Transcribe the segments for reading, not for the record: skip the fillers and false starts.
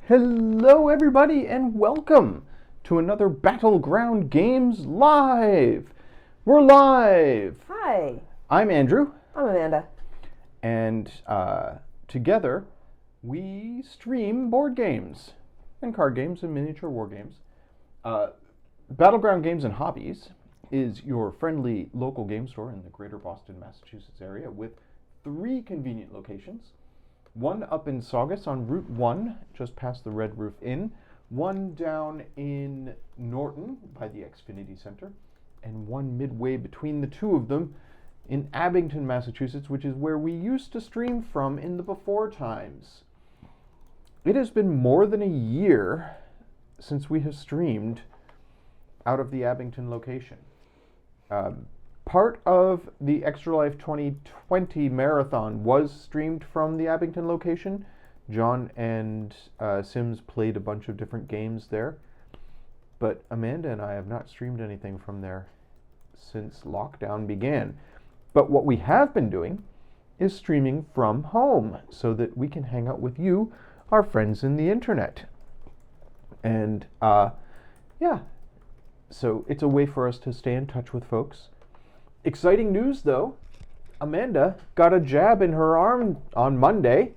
Hello, everybody, and welcome to another Battleground Games Live. We're live. Hi. I'm Andrew. I'm Amanda. And together we stream board games and card games and miniature war games. Battleground Games and Hobbies is your friendly local game store in the greater Boston, Massachusetts area with 3 convenient locations. One up in Saugus on Route 1, just past the Red Roof Inn. One down in Norton by the Xfinity Center. And one midway between the two of them in Abington, Massachusetts, which is where we used to stream from in the before times. It has been more than a year since we have streamed out of the Abington location. Part of the Extra Life 2020 marathon was streamed from the Abington location. John and Sims played a bunch of different games there. But Amanda and I have not streamed anything from there since lockdown began. But what we have been doing is streaming from home so that we can hang out with you, our friends in the internet. And so it's a way for us to stay in touch with folks. Exciting news, though. Amanda got a jab in her arm on Monday.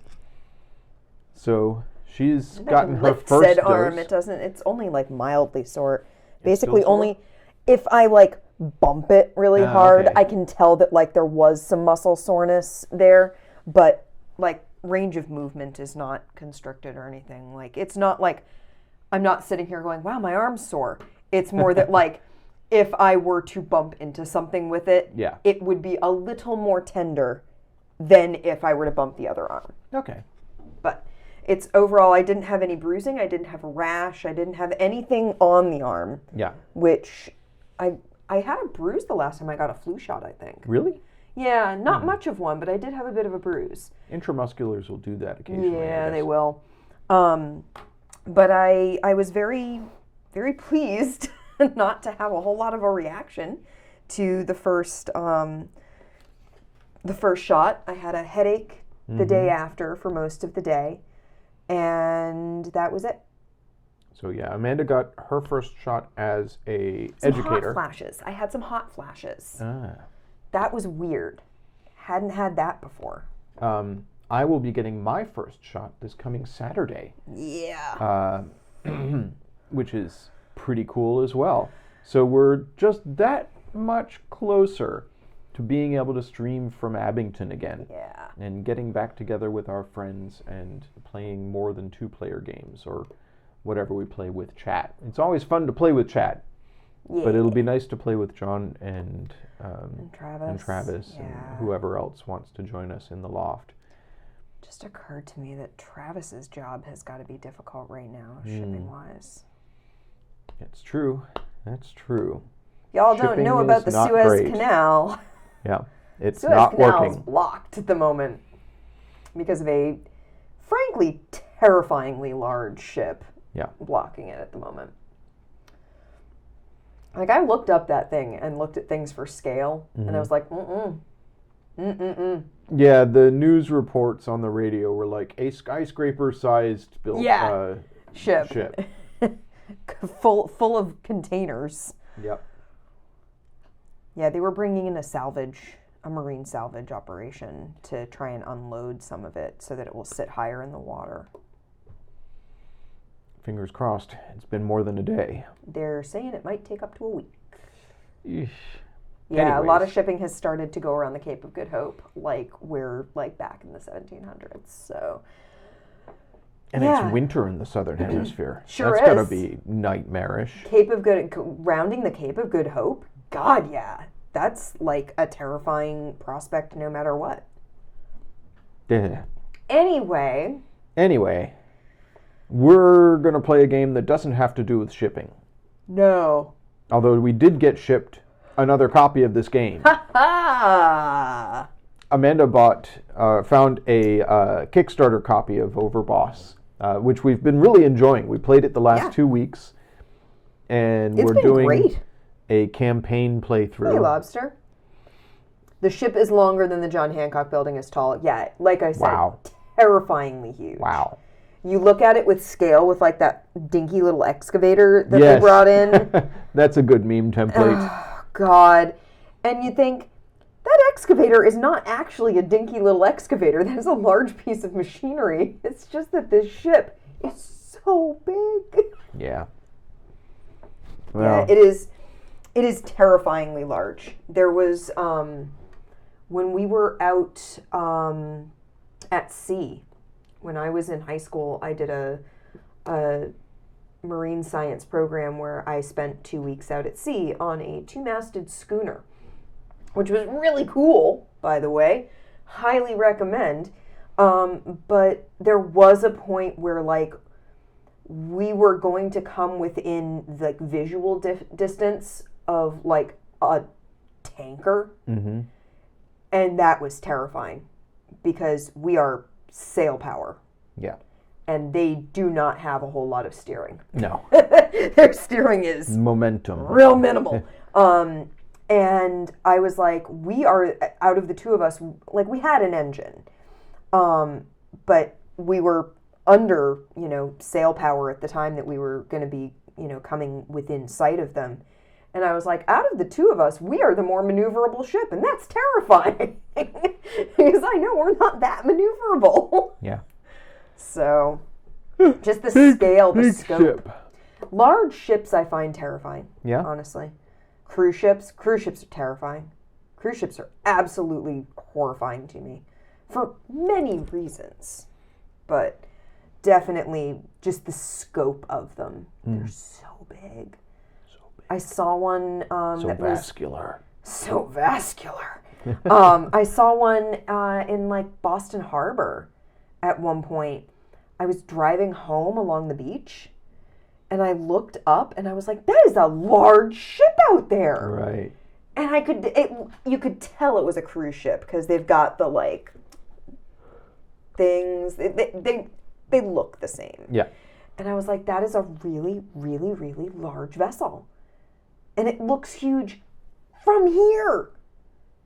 So she's gotten her first said dose. Arm. It's only like mildly sore. Basically only if I like bump it really hard, I can tell that like there was some muscle soreness there, but like range of movement is not constricted or anything. Like it's not like I'm not sitting here going, wow, my arm's sore. It's more that like if I were to bump into something with it, it would be a little more tender than if I were to bump the other arm. Okay. But it's overall, I didn't have any bruising. I didn't have a rash. I didn't have anything on the arm. Yeah. Which I had a bruise the last time I got a flu shot, I think. Really? Yeah, not much of one, but I did have a bit of a bruise. Intramusculars will do that occasionally. Yeah, they will. But I was very, very pleased not to have a whole lot of a reaction to the first shot. I had a headache the day after for most of the day, and that was it. So yeah, Amanda got her first shot as a some educator. Hot flashes. I had some hot flashes. Ah. That was weird. Hadn't had that before. I will be getting my first shot this coming Saturday. Yeah. Which is pretty cool as well. So we're just that much closer to being able to stream from Abington again. Yeah. And getting back together with our friends and playing more than 2-player games or whatever we play with chat. It's always fun to play with chat. Yeah. But it'll be nice to play with John and Travis and whoever else wants to join us in the loft. Just occurred to me that Travis's job has got to be difficult right now, shipping-wise. It's true. That's true. Y'all don't know about the Suez Canal. Yeah, it's not working. Suez Canal is blocked at the moment because of a, frankly, terrifyingly large ship blocking it at the moment. Like, I looked up that thing and looked at things for scale, and I was like, Yeah, the news reports on the radio were like a skyscraper-sized ship. full of containers. Yep. Yeah, they were bringing in a marine salvage operation to try and unload some of it so that it will sit higher in the water. Fingers crossed. It's been more than a day. They're saying it might take up to a week. Eesh. Yeah, Anyways. A lot of shipping has started to go around the Cape of Good Hope, like we're like back in the 1700s. So, and it's winter in the southern hemisphere. Sure That's is. gotta be nightmarish. Rounding the Cape of Good Hope. God, yeah, that's like a terrifying prospect, no matter what. Yeah. Anyway, we're gonna play a game that doesn't have to do with shipping. No. Although we did get shipped another copy of this game. Amanda found a Kickstarter copy of Overboss, which we've been really enjoying. We played it the last 2 weeks, and we're doing a campaign playthrough. Hey, Lobster. The ship is longer than the John Hancock building is tall. Yeah, like I said, terrifyingly huge. Wow. you look at it with scale with like that dinky little excavator that they brought in. That's a good meme template. Oh, God. And you think, that excavator is not actually a dinky little excavator. That is a large piece of machinery. It's just that this ship is so big. Yeah. Well, yeah, it is terrifyingly large. There was, when we were out at sea, when I was in high school, I did a marine science program where I spent 2 weeks out at sea on a 2-masted schooner, which was really cool, by the way. Highly recommend. But there was a point where, like, we were going to come within, like, visual distance of, like, a tanker. Mm-hmm. And that was terrifying because we are sail power. Yeah. And they do not have a whole lot of steering. No. Their steering is momentum. Real minimal. And I was like, we are, out of the two of us, like, we had an engine. But we were under, sail power at the time that we were going to be, coming within sight of them. And I was like, out of the two of us, we are the more maneuverable ship, and that's terrifying. Because I know we're not that maneuverable. Yeah. So, just the scale, the scope. Ship. Large ships I find terrifying. Yeah. Honestly. Cruise ships are terrifying. Cruise ships are absolutely horrifying to me. For many reasons. But definitely just the scope of them. They're so big. I saw one that vascular. Was so vascular. I saw one in like Boston Harbor at one point. I was driving home along the beach and I looked up and I was like, that is a large ship out there. Right. And you could tell it was a cruise ship because they've got the like things. They look the same. Yeah. And I was like, that is a really, really, really large vessel. And it looks huge from here.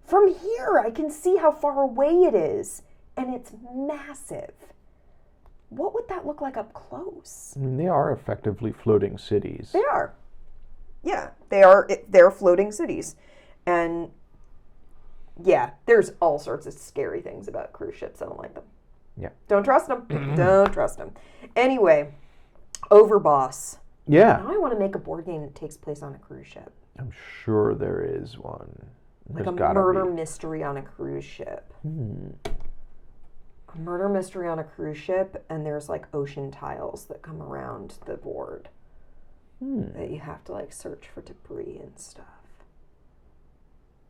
From here, I can see how far away it is. And it's massive. What would that look like up close? I mean, they are effectively floating cities. They are. Yeah, they are. They're floating cities. And yeah, there's all sorts of scary things about cruise ships. I don't like them. Yeah. Don't trust them. Don't trust them. Anyway, Overboss. Yeah. Now I want to make a board game that takes place on a cruise ship. I'm sure there is one. Like a murder mystery on a cruise ship. A murder mystery on a cruise ship, and there's like ocean tiles that come around the board that you have to like search for debris and stuff.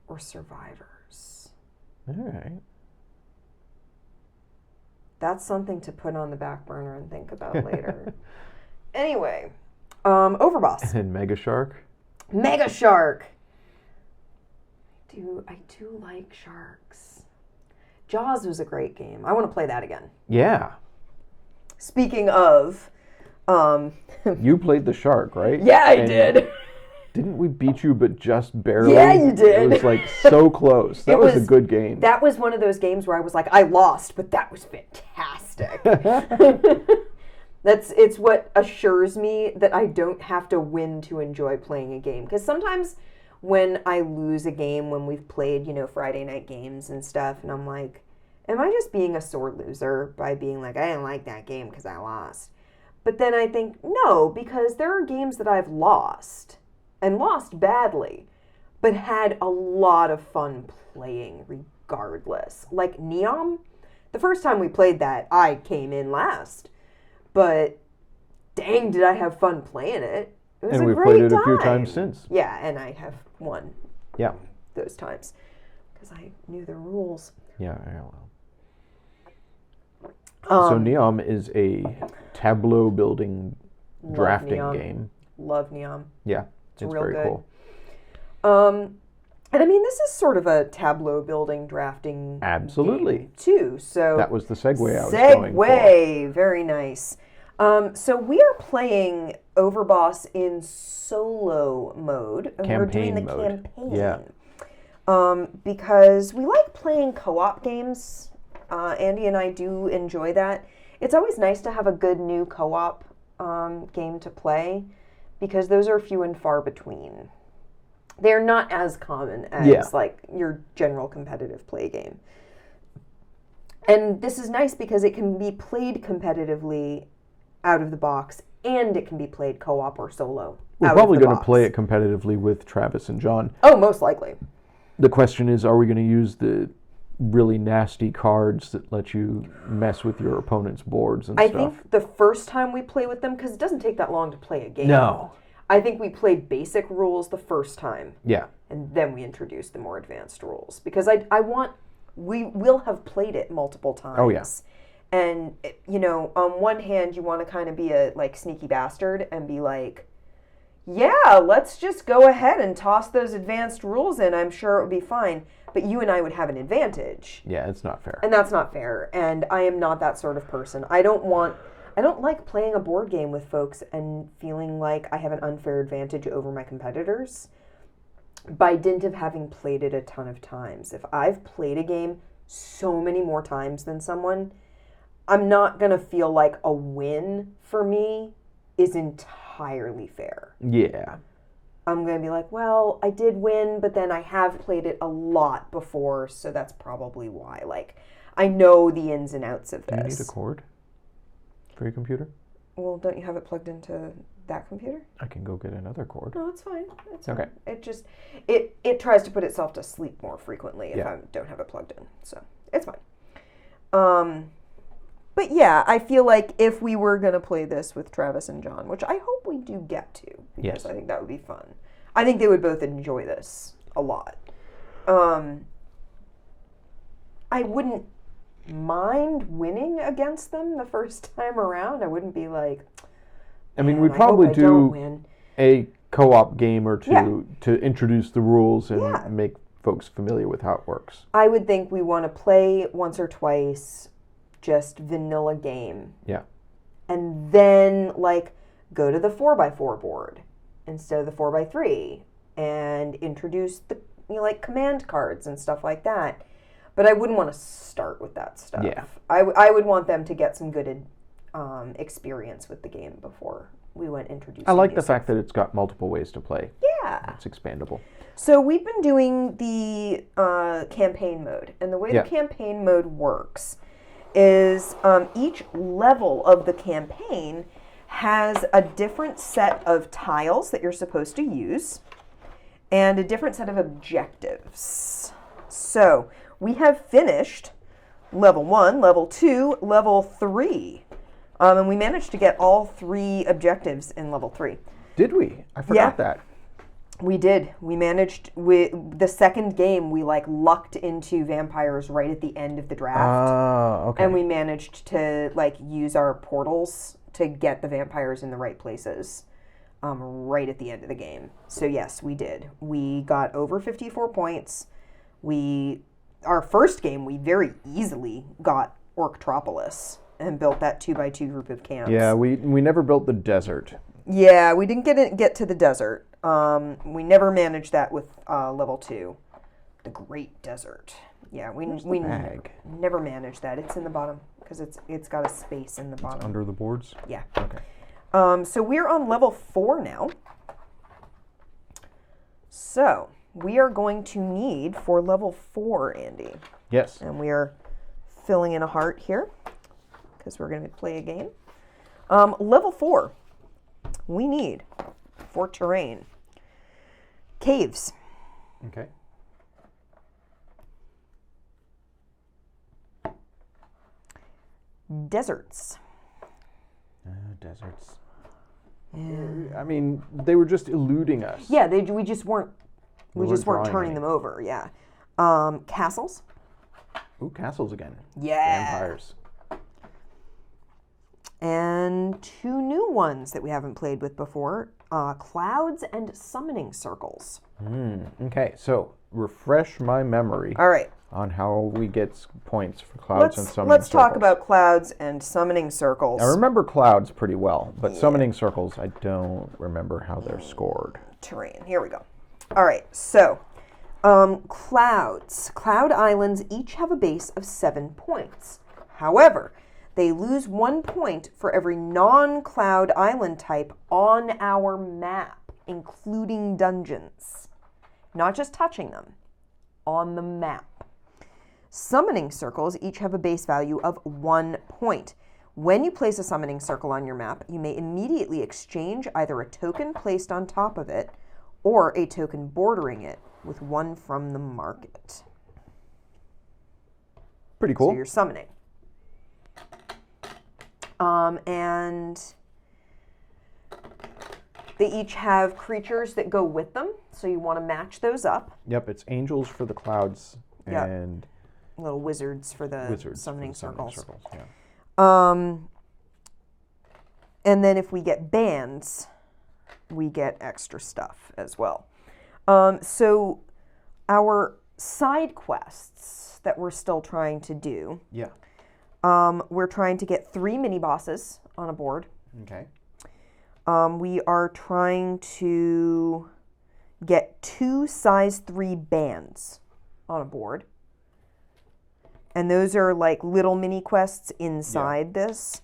Or survivors. All right. That's something to put on the back burner and think about later. Anyway. Overboss. And Mega Shark. Mega Shark. I do like sharks. Jaws was a great game. I want to play that again. Yeah. Speaking of, you played the shark, right? Yeah, I did. Didn't we beat you, but just barely? Yeah, you did. It was like so close. That was a good game. That was one of those games where I was like, I lost, but that was fantastic. It's what assures me that I don't have to win to enjoy playing a game. Because sometimes when I lose a game, when we've played, Friday night games and stuff, and I'm like, am I just being a sore loser by being like, I didn't like that game because I lost? But then I think, no, because there are games that I've lost, and lost badly, but had a lot of fun playing regardless. Like Neom, the first time we played that, I came in last. But dang, did I have fun playing it. It was and a we've great played it time. a few times since. Yeah, and I have won. Yeah. Those times. Because I knew the rules. Yeah, well. So Neom is a tableau building drafting Neom. game. Love Neom. Yeah, it's real very good. cool. And I mean, this is sort of a tableau building drafting Absolutely. game too. So that was the segue I was going for. Segue, very nice. So we are playing Overboss in solo mode. And we're doing the mode. campaign. Yeah. Because we like playing co-op games. Andy and I do enjoy that. It's always nice to have a good new co-op game to play, because those are few and far between. They're not as common as like your general competitive play game. And this is nice because it can be played competitively out of the box, and it can be played co-op or solo. We're probably going to play it competitively with Travis and John. Oh, most likely. The question is, are we going to use the really nasty cards that let you mess with your opponent's boards and stuff? I think the first time we play with them, because it doesn't take that long to play a game. No. I think we played basic rules the first time. Yeah. And then we introduced the more advanced rules. Because we will have played it multiple times. Oh, yeah. And, you know, on one hand, you want to kind of be a, like, sneaky bastard and be like, yeah, let's just go ahead and toss those advanced rules in. I'm sure it would be fine. But you and I would have an advantage. Yeah, it's not fair. And that's not fair. And I am not that sort of person. I don't like playing a board game with folks and feeling like I have an unfair advantage over my competitors by dint of having played it a ton of times. If I've played a game so many more times than someone, I'm not going to feel like a win for me is entirely fair. Yeah. I'm going to be like, well, I did win, but then I have played it a lot before, so that's probably why. Like, I know the ins and outs of this. Do you need a cord for your computer? Well, don't you have it plugged into that computer? I can go get another cord. No, it's fine. It's okay. Fine. It just, it tries to put itself to sleep more frequently if I don't have it plugged in. So, it's fine. But yeah, I feel like if we were going to play this with Travis and John, which I hope we do get to, because I think that would be fun. I think they would both enjoy this a lot. I wouldn't mind winning against them the first time around. I wouldn't be like, I mean, we'd probably do a co-op game or two to introduce the rules and make folks familiar with how it works. I would think we want to play once or twice, just vanilla game. Yeah. And then, like, go to the 4x4 board instead of the 4x3 and introduce the, you know, like, command cards and stuff like that. But I wouldn't want to start with that stuff. Yeah. I would want them to get some good experience with the game before we went introducing. I like the fact that it's got multiple ways to play. Yeah. It's expandable. So we've been doing the campaign mode. And the way the campaign mode works is each level of the campaign has a different set of tiles that you're supposed to use and a different set of objectives. So we have finished level 1, level 2, level 3. And we managed to get all 3 objectives in level 3. Did we? I forgot that. We did. We managed, the second game, we like lucked into vampires right at the end of the draft. Okay. And we managed to like use our portals to get the vampires in the right places right at the end of the game. So yes, we did. We got over 54 points. Our first game, we very easily got Orctropolis and built that 2x2 group of camps. Yeah, we never built the desert. Yeah, we didn't get to the desert. We never managed that with level 2, the Great Desert. Yeah, we never managed that. It's in the bottom because it's got a space in the bottom. It's under the boards? Yeah. Okay. So we're on level 4 now. So we are going to need for level 4, Andy. Yes. And we are filling in a heart here because we're going to play a game. Level 4, we need for terrain caves. Okay. Deserts. Deserts. I mean, they were just eluding us. Yeah, we just weren't turning them over. Yeah. Castles. Ooh, castles again. Yeah. Vampires. And 2 new ones that we haven't played with before. Clouds and summoning circles. Okay, so refresh my memory. All right. On how we get points for clouds and summoning Let's circles. talk about clouds and summoning circles. I remember clouds pretty well, but summoning circles, I don't remember how they're scored. Terrain. Here we go. All right, so clouds. Cloud islands each have a base of 7 points. However, They lose 1 point for every non-Cloud Island type on our map, including dungeons. Not just touching them, on the map. Summoning circles each have a base value of 1 point. When you place a summoning circle on your map, you may immediately exchange either a token placed on top of it or a token bordering it with one from the market. Pretty cool. So you're summoning. And they each have creatures that go with them, so you want to match those up. Yep, it's angels for the clouds and little wizards for the summoning circles. Yeah. And then if we get bands, we get extra stuff as well. So our side quests that we're still trying to do. Yeah. We're trying to get 3 mini bosses on a board. Okay. We are trying to get 2 size 3 bands on a board. And those are like little mini quests inside this.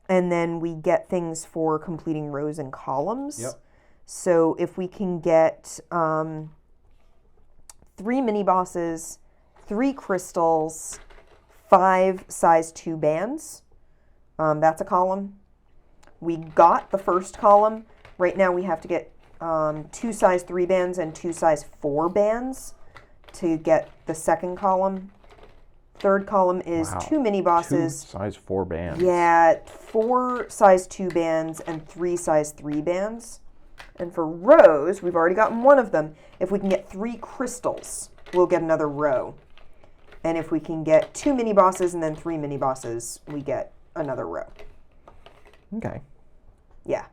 And then we get things for completing rows and columns. Yep. So if we can get 3 mini bosses, 3 crystals, 5 size 2 bands, that's a column. We got the first column. Right now we have to get 2 size 3 bands and 2 size 4 bands to get the second column. Third column is 2 mini bosses. 2 size 4 bands. Yeah, 4 size 2 bands and 3 size 3 bands. And for rows, we've already gotten one of them. If we can get 3 crystals, we'll get another row. And if we can get 2 mini bosses and then 3 mini bosses, we get another row. Okay. Yeah.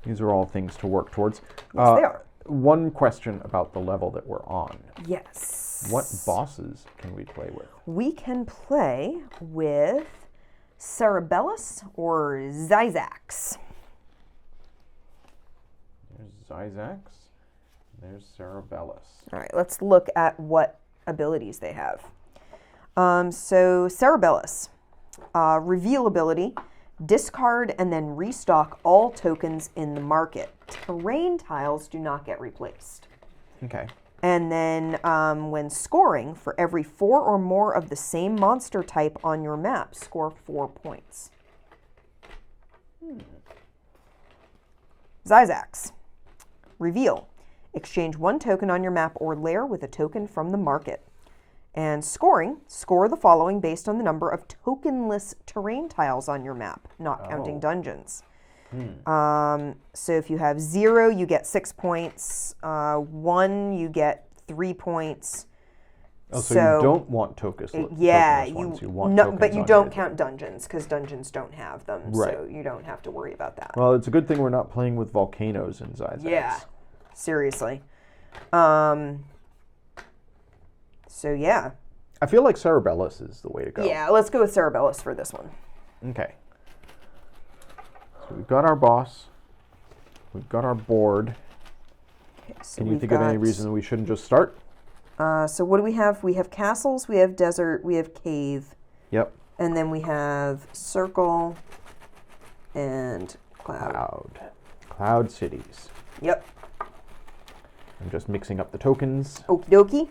These are all things to work towards. Yes, they are. One question about the level that we're on. Yes. What bosses can we play with? We can play with Cerebellus or Zyzax. There's Zyzax. There's Cerebellus. All right, let's look at what abilities they have. So Cerebellus, reveal ability, discard and then restock all tokens in the market. Terrain tiles do not get replaced. Okay. And then when scoring, for every 4 or more of the same monster type on your map, score 4 points. Zyzax. Reveal. Exchange 1 token on your map or lair with a token from the market. And scoring, score the following based on the number of tokenless terrain tiles on your map, not counting dungeons. So if you have 0, you get 6 points. 1, you get 3 points. Oh, so you don't want tokenless ones. You want tokens but you on don't your count dungeons because dungeons don't have them. Right. So you don't have to worry about that. Well, it's a good thing we're not playing with volcanoes in Zyzax. Yeah, seriously. So yeah. I feel like Cerebellus is the way to go. Yeah, let's go with Cerebellus for this one. Okay. So we've got our boss. We've got our board. Okay, so Can you think of any reason we shouldn't just start? So what do we have? We have castles, we have desert, we have cave. Yep. And then we have circle and cloud. Cloud cities. Yep. I'm just mixing up the tokens. Okie dokie.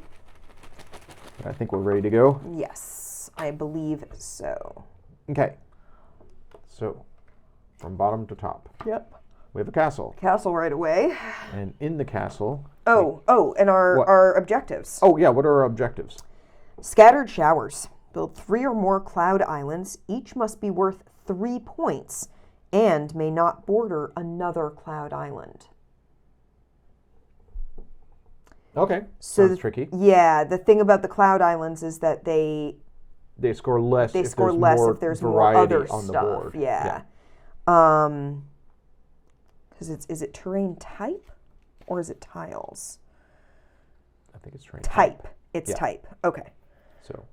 I think we're ready to go. Yes, I believe so. Okay. So, from bottom to top. Yep. We have a castle. Castle right away. And in the castle... And our objectives. Oh, yeah, what are our objectives? Scattered showers. Build 3 or more cloud islands. Each must be worth 3 points and may not border another cloud island. Okay, So sounds tricky. Yeah, the thing about the cloud islands is that they score less if there's more variety other on stuff. the board. Yeah. Because is it terrain type or is it tiles? I think it's terrain Type. It's type. Okay. So,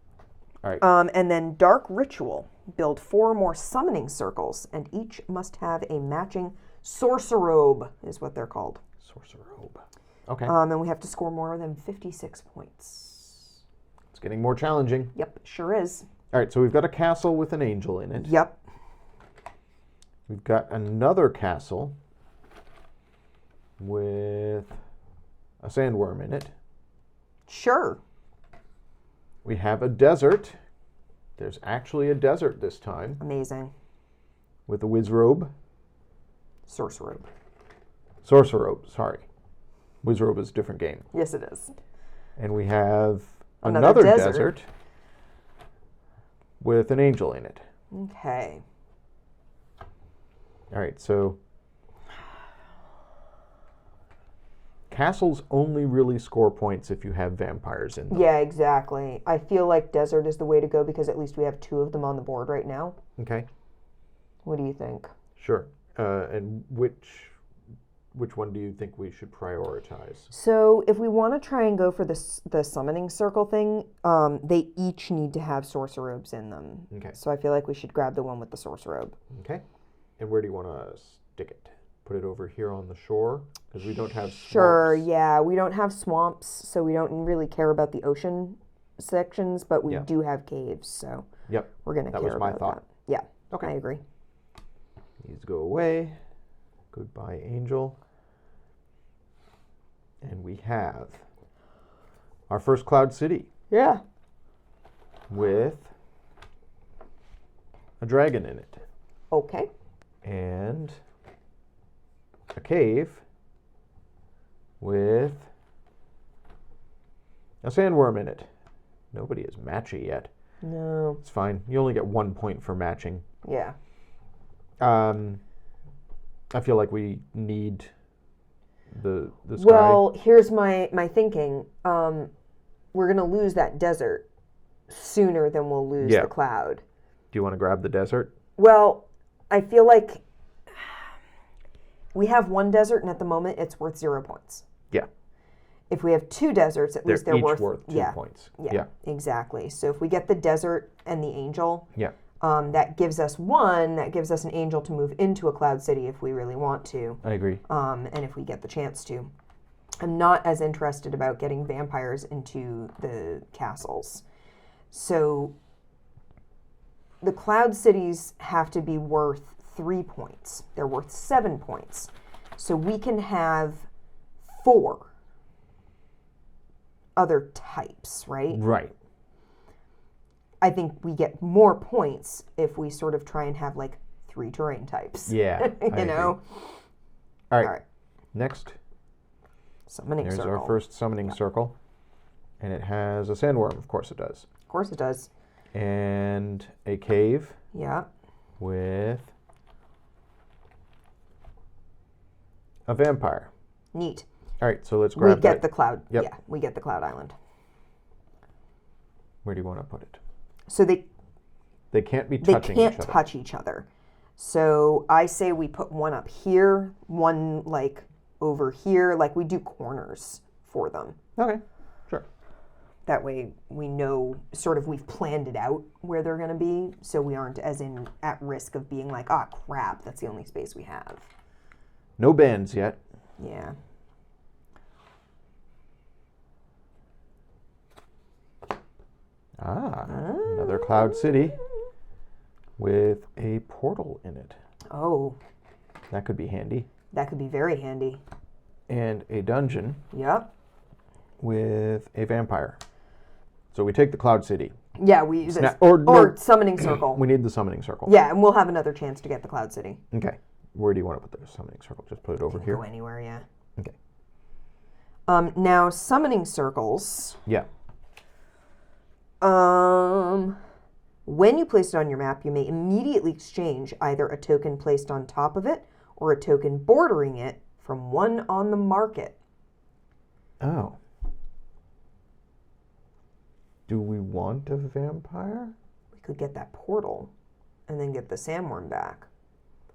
all right. And then dark ritual. Build 4 or more summoning circles, and each must have a matching sorcerobe, is what they're called. Sorcerobe. Okay. And we have to score more than 56 points. It's getting more challenging. Yep, sure is. All right, so we've got a castle with an angel in it. Yep. We've got another castle with a sandworm in it. Sure. We have a desert. There's actually a desert this time. Amazing. With a wizrobe. Sorcerobe. Sorcerobe, sorry. Wizrobe is a different game. Yes, it is. And we have another desert with an angel in it. Okay. All right, so castles only really score points if you have vampires in them. Yeah, exactly. I feel like desert is the way to go because at least we have 2 of them on the board right now. Okay. What do you think? Sure. And which one do you think we should prioritize? So if we want to try and go for the summoning circle thing, they each need to have sorcerobes in them. Okay. So I feel like we should grab the one with the sorcerobe. Okay. And where do you want to stick it? Put it over here on the shore? Because we don't have swamps. Sure, yeah. We don't have swamps, so we don't really care about the ocean sections, but we do have caves, so we're going to care about that. That was my thought. Yeah, okay. I agree. These go away. Goodbye, angel. And we have our first Cloud City. Yeah. With a dragon in it. Okay. And a cave with a sandworm in it. Nobody is matchy yet. No. It's fine. You only get 1 point for matching. Yeah. I feel like we need the sky. Well, here's my thinking. We're going to lose that desert sooner than we'll lose the cloud. Do you want to grab the desert? Well, I feel like we have 1 desert, and at the moment, it's worth 0 points. Yeah. If we have 2 deserts, at least they're each worth 2 points. Yeah, exactly. So if we get the desert and the angel, yeah, that gives us 1. That gives us an angel to move into a Cloud City if we really want to. I agree. And if we get the chance to. I'm not as interested about getting vampires into the castles. So the Cloud Cities have to be worth 3 points. They're worth 7 points. So we can have 4 other types, right? Right. I think we get more points if we sort of try and have like 3 terrain types. Yeah. you know? All right. Next. Summoning There's circle. our first summoning circle. And it has a sandworm. Of course it does. Of course it does. And a cave. Yeah. With a vampire. Neat. All right, so let's grab We get the cloud. Yep. Yeah, we get the cloud island. Where do you want to put it? So they can't be touching each other. They can't touch each other. So I say we put 1 up here, 1 like over here, like we do corners for them. Okay, sure. That way we know sort of we've planned it out where they're going to be, so we aren't at risk of being like, oh crap, that's the only space we have. No bands yet. Yeah. Another Cloud City with a portal in it. Oh. That could be handy. That could be very handy. And a dungeon. Yep. With a vampire. So we take the Cloud City. Yeah, or summoning circle. We need the summoning circle. Yeah, and we'll have another chance to get the Cloud City. Okay. Where do you want to put the summoning circle? Just put it over here? Go anywhere, yeah. Okay. Now, summoning circles. Yeah. When you place it on your map, you may immediately exchange either a token placed on top of it or a token bordering it from one on the market. Oh. Do we want a vampire? We could get that portal and then get the sandworm back.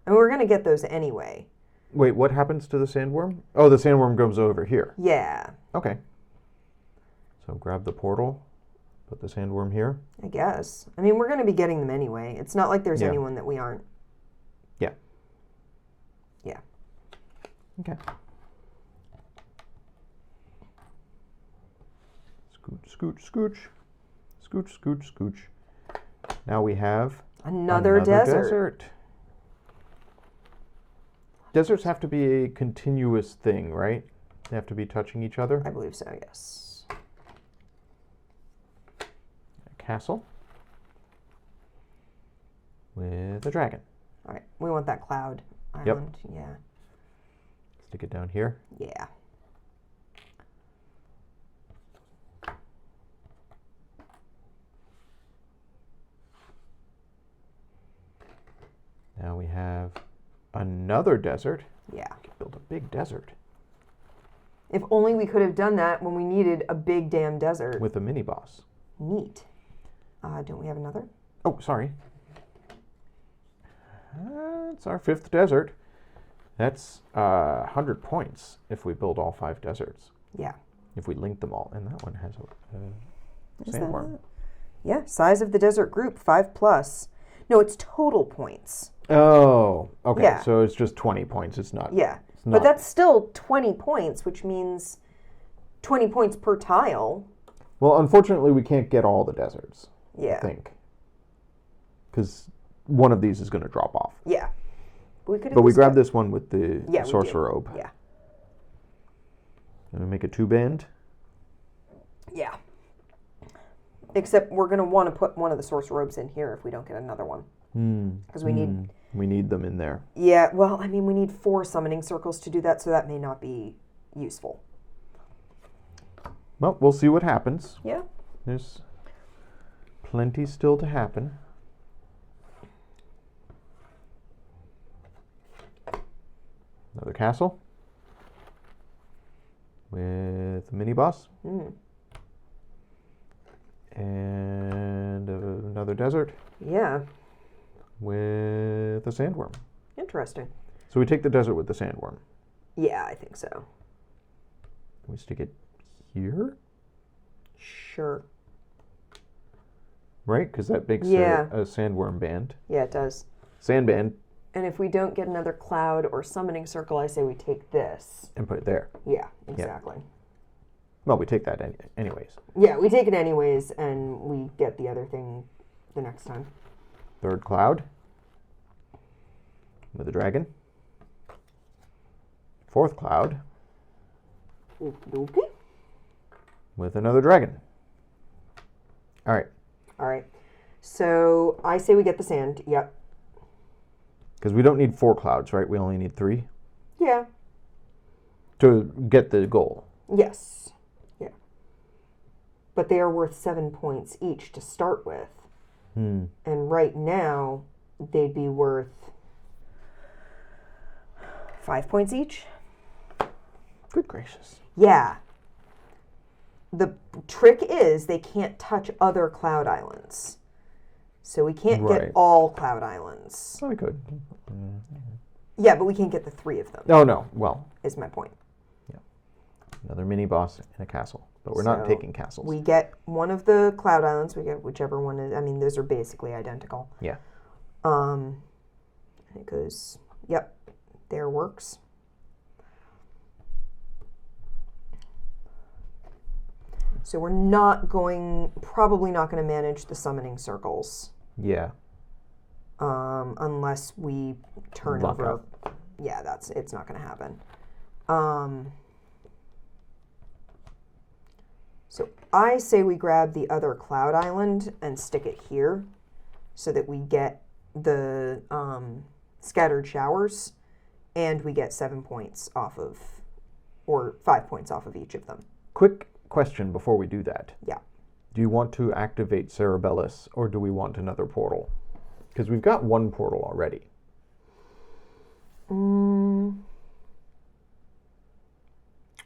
And we're going to get those anyway. Wait, what happens to the sandworm? Oh, the sandworm goes over here. Yeah. Okay. So grab the portal, put the sandworm here. I guess. I mean, we're going to be getting them anyway. It's not like there's anyone that we aren't. Yeah. Yeah. Okay. Scooch, scooch, scooch. Scooch, scooch, scooch. Now we have another desert. Deserts have to be a continuous thing, right? They have to be touching each other. I believe so, yes. A castle with a dragon. All right, we want that cloud island. Yep. Yeah. Stick it down here. Yeah. Now we have another desert. Yeah. We could build a big desert. If only we could have done that when we needed a big damn desert. With a mini boss. Neat. Don't we have another? Oh, sorry. It's our 5th desert. That's 100 points if we build all 5 deserts. Yeah. If we link them all. And that one has a sandworm. Yeah, size of the desert group, 5+. No, it's total points. Oh, okay. Yeah. So it's just 20 points. It's not. Yeah. It's not. But that's still 20 points, which means 20 points per tile. Well, unfortunately, we can't get all the deserts. Yeah. I think. Because one of these is going to drop off. Yeah. But we grab this one with the sorcerer robe. Yeah. And we make a 2-band. Yeah. Except we're going to want to put one of the sorcerer robes in here if we don't get another one. Because we need them in there. Yeah, well, I mean, we need 4 summoning circles to do that, so that may not be useful. Well, we'll see what happens. Yeah. There's plenty still to happen. Another castle with a mini boss. And another desert. Yeah. With a sandworm. Interesting. So we take the desert with the sandworm. Yeah, I think so. We stick it here? Sure. Right? Because that makes a sandworm band. Yeah, it does. Sandband. And if we don't get another cloud or summoning circle, I say we take this. And put it there. Yeah, exactly. Yeah. Well, we take that anyways. Yeah, we take it anyways, and we get the other thing the next time. 3rd cloud with a dragon. 4th cloud with another dragon. All right. All right. So I say we get the sand. Yep. Because we don't need 4 clouds, right? We only need 3? Yeah. To get the goal. Yes. Yeah. But they are worth 7 points each to start with. And right now, they'd be worth 5 points each. Good gracious. Yeah. The trick is they can't touch other cloud islands. So we can't get all cloud islands. Oh, we could. Yeah, but we can't get the 3 of them. Oh, no. Well. Is my point. Yeah. Another mini boss in a castle. But we're not taking castles. We get one of the cloud islands. We get whichever one is. I mean, those are basically identical. Yeah. It goes, yep, there works. So we're probably not going to manage the summoning circles. Yeah. Unless we turn Lock over. up. Yeah, it's not going to happen. So I say we grab the other cloud island and stick it here so that we get the scattered showers and we get 7 points off of, or 5 points off of each of them. Quick question before we do that. Yeah. Do you want to activate Cerebellus or do we want another portal? Because we've got 1 portal already.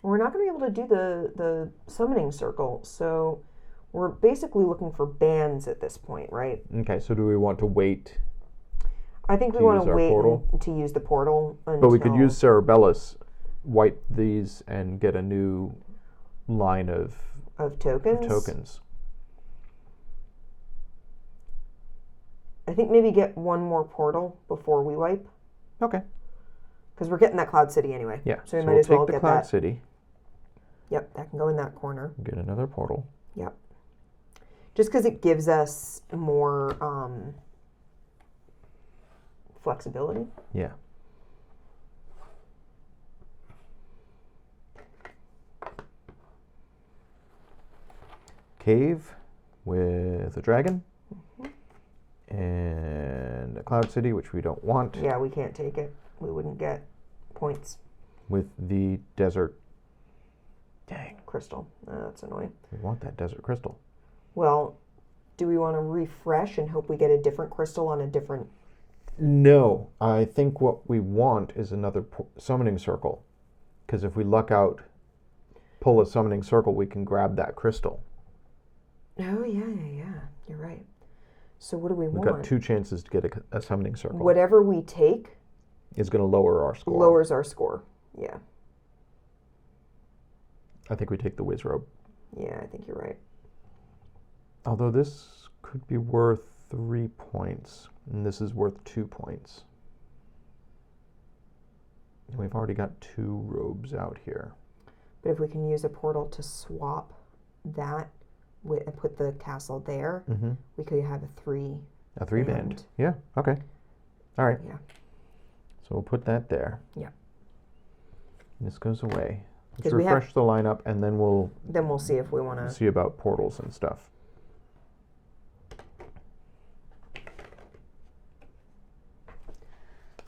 We're not going to be able to do the summoning circle, so we're basically looking for bands at this point, right? Okay, so do we want to wait? I think we want to wait to use the portal until... But we could use Cerebellus, wipe these, and get a new line of tokens. I think maybe get 1 more portal before we wipe. Okay. Because we're getting that Cloud City anyway. Yeah. So we might as well take the get Cloud that. City. Yep, that can go in that corner. Get another portal. Yep. Just because it gives us more flexibility. Yeah. Cave with a dragon. And a Cloud City, which we don't want. Yeah, we can't take it. We wouldn't get points. With the desert. Dang. Crystal. That's annoying. We want that desert crystal. Well, do we want to refresh and hope we get a different crystal on a different... No. I think what we want is another summoning circle. Because if we luck out, pull a summoning circle, we can grab that crystal. Oh, yeah. You're right. So what do we want? We've got 2 chances to get a summoning circle. Whatever we take is going to lower our score. Lowers our score. Yeah. I think we take the whiz robe. Yeah, I think you're right. Although this could be worth 3 points, and this is worth 2 points. And we've already got 2 robes out here. But if we can use a portal to swap that and put the castle there, we could have a 3. A 3 band. Yeah, okay. All right. Yeah. So we'll put that there. Yeah. This goes away. Let's refresh the lineup, and then we'll see if we want to see about portals and stuff.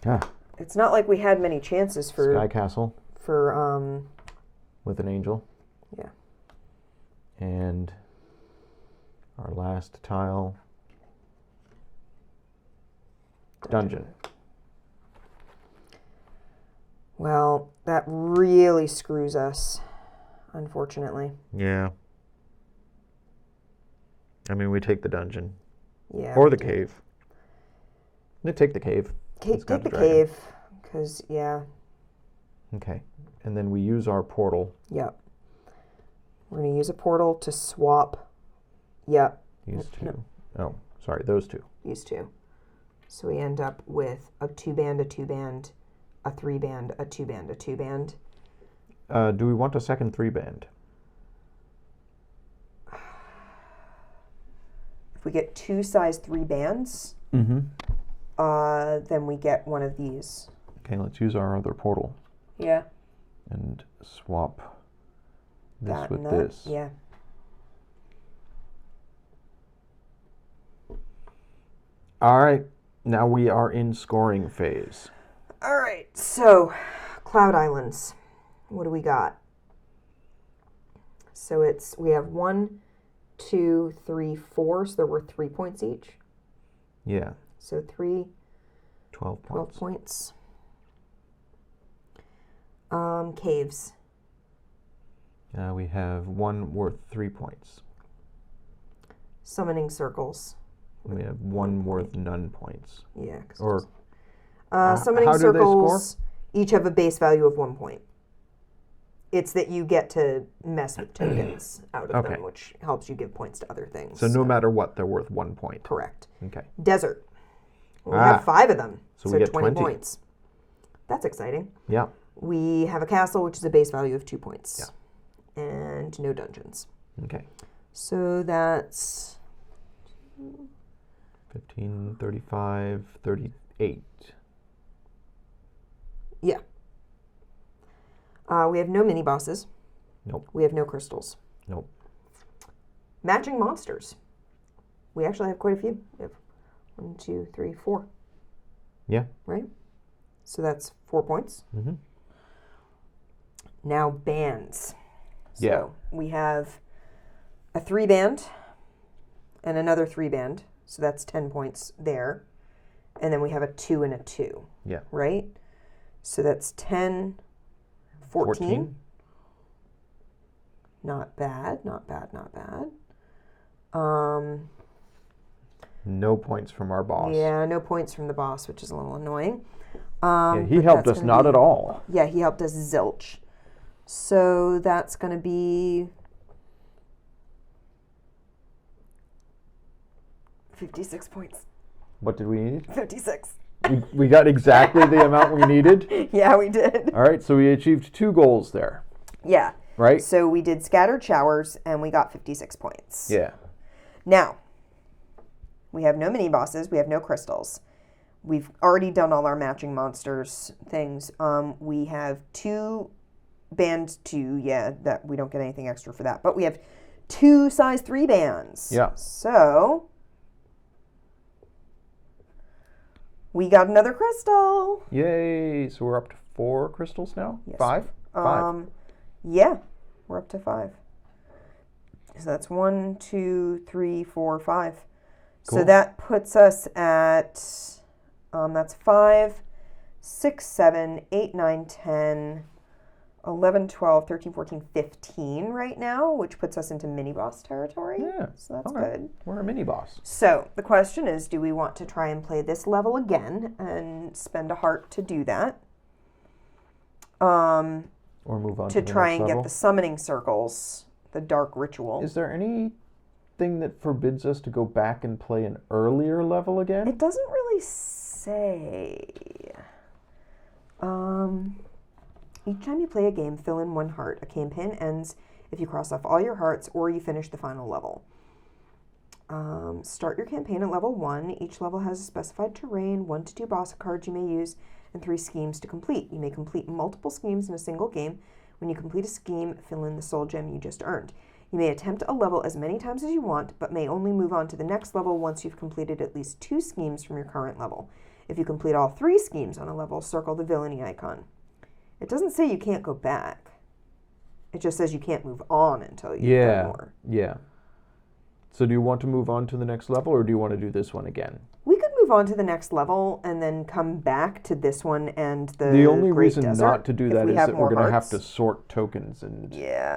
Ah. It's not like we had many chances for Sky Castle. With an angel. Yeah. And our last tile. Dungeon. Well, that really screws us, unfortunately. Yeah. I mean, we take the dungeon. Yeah. Or the cave. Let's take the cave. Take the cave, because, yeah. Okay. And then we use our portal. Yep. We're going to use a portal to swap. Yep. Use 2. Oh, sorry, those 2. Use 2. So we end up with a 2-band, a 2-band, a 3-band, a 2-band, a 2-band. Do we want a second 3-band? If we get 2 size 3 bands, then we get one of these. Okay, let's use our other portal. Yeah. And swap this that with that. this. Yeah. All right. Now we are in scoring phase. All right. So, Cloud Islands. What do we got? So we have 1, 2, 3, 4. So they're worth 3 points each. Yeah. So 3. 12 points. 12 points. Caves. We have 1 worth 3 points. Summoning circles. We have 1 worth none points. Yeah. Or summoning how do they circles score? Each have a base value of 1 point. It's that you get to mess with tokens out of them, which helps you give points to other things. So no matter what, they're worth 1 point. Correct. Okay. Desert. We have 5 of them. So we get 20 points. That's exciting. Yeah. We have a castle, which is a base value of 2 points. Yeah. And no dungeons. Okay. So that's 15, 35, 38. Yeah. We have no mini bosses. Nope. We have no crystals. Nope. Matching monsters. We actually have quite a few. We have 1, 2, 3, 4. Yeah. Right? So that's 4 points. Mm-hmm. Now bands. So yeah. we have a 3-band and another 3-band. So that's 10 points there. And then we have a 2 and a 2. Yeah. Right? So that's 10, 14. Not bad, not bad, not bad. No points from our boss. Yeah, no points from the boss, which is a little annoying. Yeah, he helped us not at all. Yeah, he helped us zilch. So that's going to be 56 points. What did we need? 56. We got exactly the amount we needed? Yeah, we did. All right, so we achieved 2 goals there. Yeah. Right? So we did scattered showers, and we got 56 points. Yeah. Now, we have no mini bosses. We have no crystals. We've already done all our matching monsters things. We have band 2. Yeah, that we don't get anything extra for that. But we have 2 size 3 bands. Yeah. So we got another crystal. Yay! So we're up to 4 crystals now? Yes. 5? 5. Yeah, we're up to 5. So that's 1, 2, 3, 4, 5. Cool. So that puts us at, that's 5, 6, 7, 8, 9, 10, 11, 12, 13, 14, 15 right now, which puts us into mini-boss territory. Yeah. So that's okay. good. We're a mini-boss. So the question is, do we want to try and play this level again and spend a heart to do that? Or move on to the try next and level? get the summoning circles, the dark ritual. Is there anything that forbids us to go back and play an earlier level again? It doesn't really say. Each time you play a game, fill in 1 heart. A campaign ends if you cross off all your hearts or you finish the final level. Start your campaign at level 1. Each level has a specified terrain, 1 to 2 boss cards you may use, and 3 schemes to complete. You may complete multiple schemes in a single game. When you complete a scheme, fill in the soul gem you just earned. You may attempt a level as many times as you want, but may only move on to the next level once you've completed at least 2 schemes from your current level. If you complete all 3 schemes on a level, circle the villainy icon. It doesn't say you can't go back. It just says you can't move on until you've done more. Yeah. So do you want to move on to the next level, or do you want to do this one again? We could move on to the next level and then come back to this one and the only Great reason Desert not to do that is that we're going to have to hearts. sort tokens and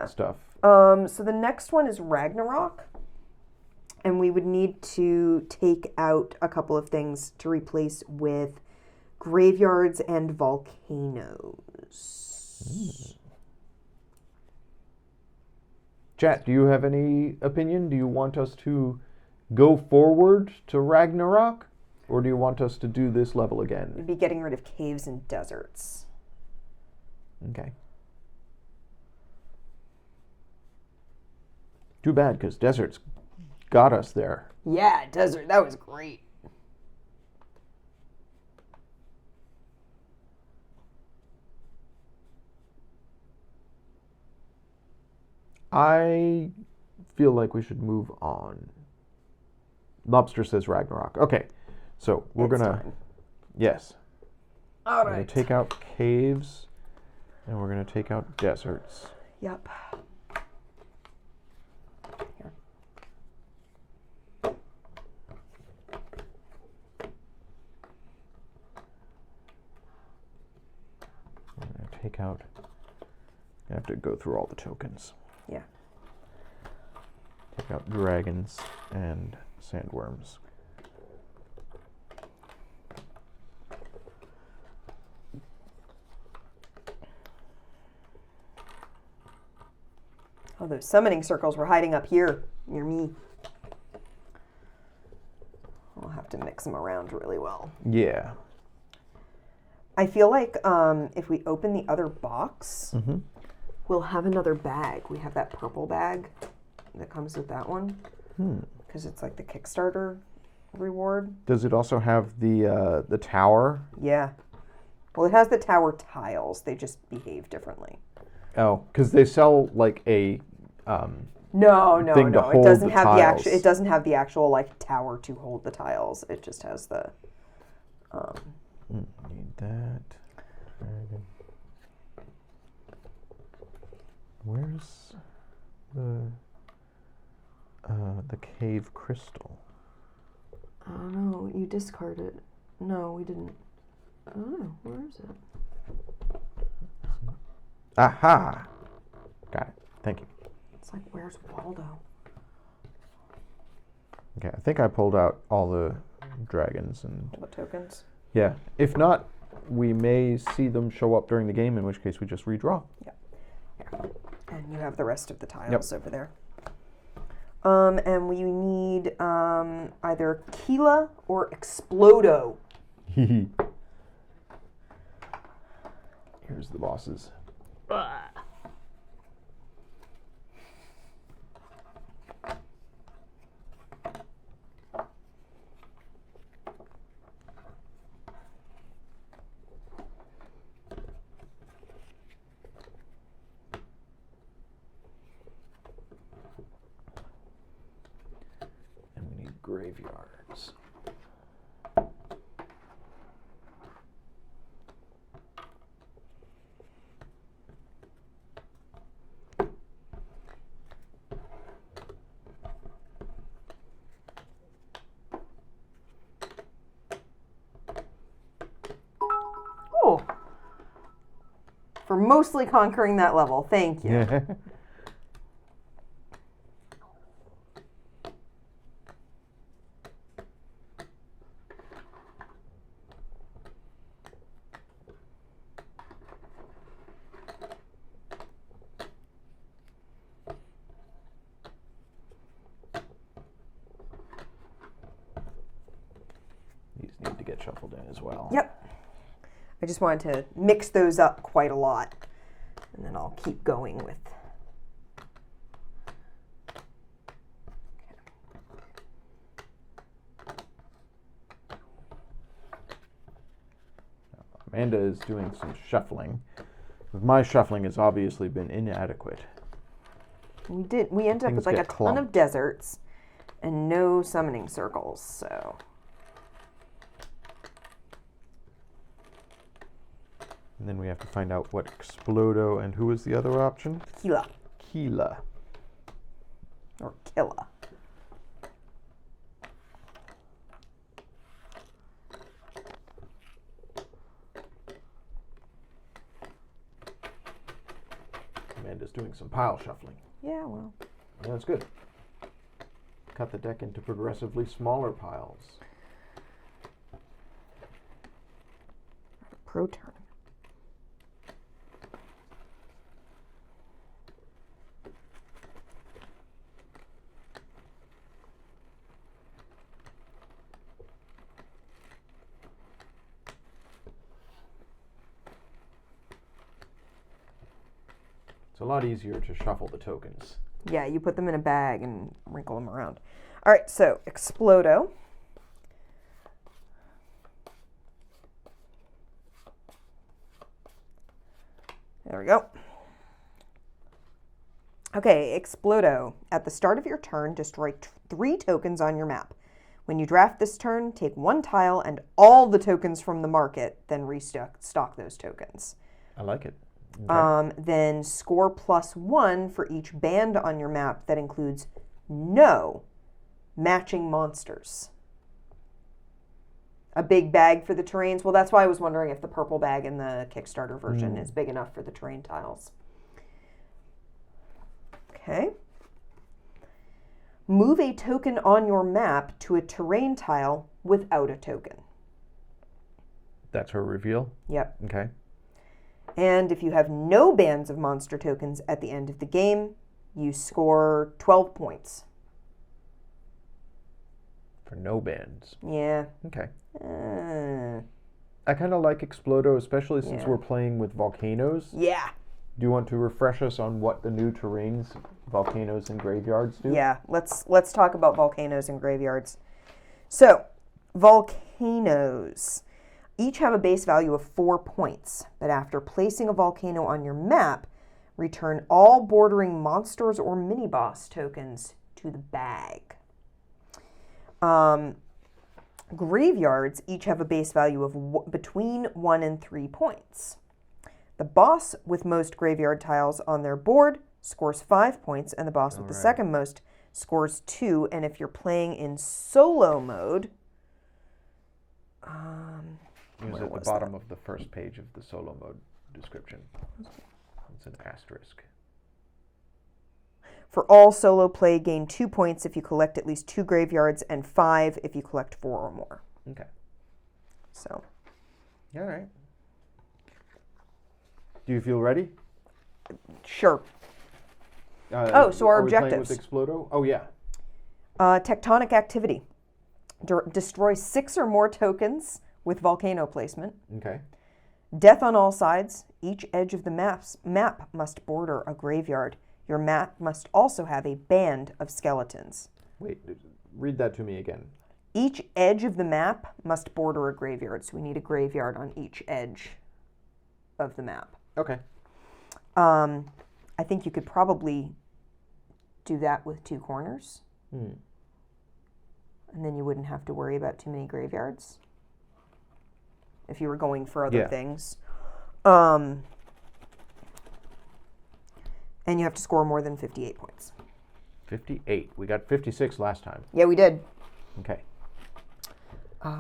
stuff. So the next one is Ragnarok. And we would need to take out a couple of things to replace with graveyards and volcanoes. Chat, do you have any opinion? Do you want us to go forward to Ragnarok? Or do you want us to do this level again? We'd be getting rid of caves and deserts. Okay. Too bad, because deserts got us there. Yeah, desert. That was great. I feel like we should move on. Lobster says Ragnarok. Okay, so we're going to... Yes. All We're right. going to take out caves, and we're going to take out deserts. Yep. Here. I'm going to take out... I have to go through all the tokens. Yeah. Take out dragons and sandworms. Oh, those summoning circles were hiding up here near me. I'll have to mix them around really well. Yeah. I feel like if we open the other box, we'll have another bag. We have that purple bag that comes with that one. Because it's like the Kickstarter reward. Does it also have the tower? Yeah. Well, it has the tower tiles. They just behave differently. Oh, because they sell like a No. thing to It hold doesn't the have tiles. the actual. It doesn't have the actual like tower to hold the tiles. It just has the. Need that. Dragon. Where's the cave crystal? I don't know. You discarded. No, we didn't. I don't know. Where is it? Aha! Got it. Thank you. It's like, where's Waldo? Okay, I think I pulled out all the dragons and What tokens? yeah. If not, we may see them show up during the game, in which case we just redraw. Yeah. Here. And you have the rest of the tiles Yep. over there. And we need either Keela or Explodo. Here's the bosses. graveyards. Oh, for mostly conquering that level. Thank you. Yeah. These need to get shuffled in as well. Yep. I just wanted to mix those up quite a lot. And then I'll keep going with. Amanda is doing some shuffling. My shuffling has obviously been inadequate. We ended up with like a ton of deserts and no summoning circles, so. And then we have to find out what Explodo and who was the other option? Kila. Kila. Or Killa. Amanda's doing some pile shuffling. Yeah, well. Yeah, that's good. Cut the deck into progressively smaller piles. Pro turn. It's a lot easier to shuffle the tokens. Yeah, you put them in a bag and wrinkle them around. All right, so Explodo. There we go. Okay, Explodo. At the start of your turn, destroy 3 tokens on your map. When you draft this turn, take 1 tile and all the tokens from the market, then restock those tokens. I like it. Okay. Then score +1 for each band on your map that includes no matching monsters. A big bag for the terrains. Well, that's why I was wondering if the purple bag in the Kickstarter version is big enough for the terrain tiles. Okay. Move a token on your map to a terrain tile without a token. That's her reveal? Yep. Okay. And if you have no bands of monster tokens at the end of the game, you score 12 points. For no bands. Yeah. Okay. I kind of like Explodo, especially since we're playing with volcanoes. Yeah. Do you want to refresh us on what the new terrains, volcanoes and graveyards do? Yeah, let's talk about volcanoes and graveyards. So, volcanoes each have a base value of 4 points, but after placing a volcano on your map, return all bordering monsters or mini-boss tokens to the bag. Graveyards each have a base value of between 1 and 3 points. The boss with most graveyard tiles on their board scores 5 points, and the boss with the second most scores 2. And if you're playing in solo mode, It's at the bottom of the first page of the solo mode description. It's an asterisk. For all solo play, gain 2 points if you collect at least 2 graveyards, and 5 if you collect 4 or more. Okay. So. All right. Do you feel ready? Sure. So our objectives. With Explodo? Oh, yeah. Tectonic activity. Destroy 6 or more tokens with volcano placement. Okay. Death on all sides. Each edge of the map must border a graveyard. Your map must also have a band of skeletons. Wait, read that to me again. Each edge of the map must border a graveyard, so we need a graveyard on each edge of the map. Okay. I think you could probably do that with 2 corners. And then you wouldn't have to worry about too many graveyards if you were going for other things. And you have to score more than 58 points. 58. We got 56 last time. Yeah, we did. Okay. What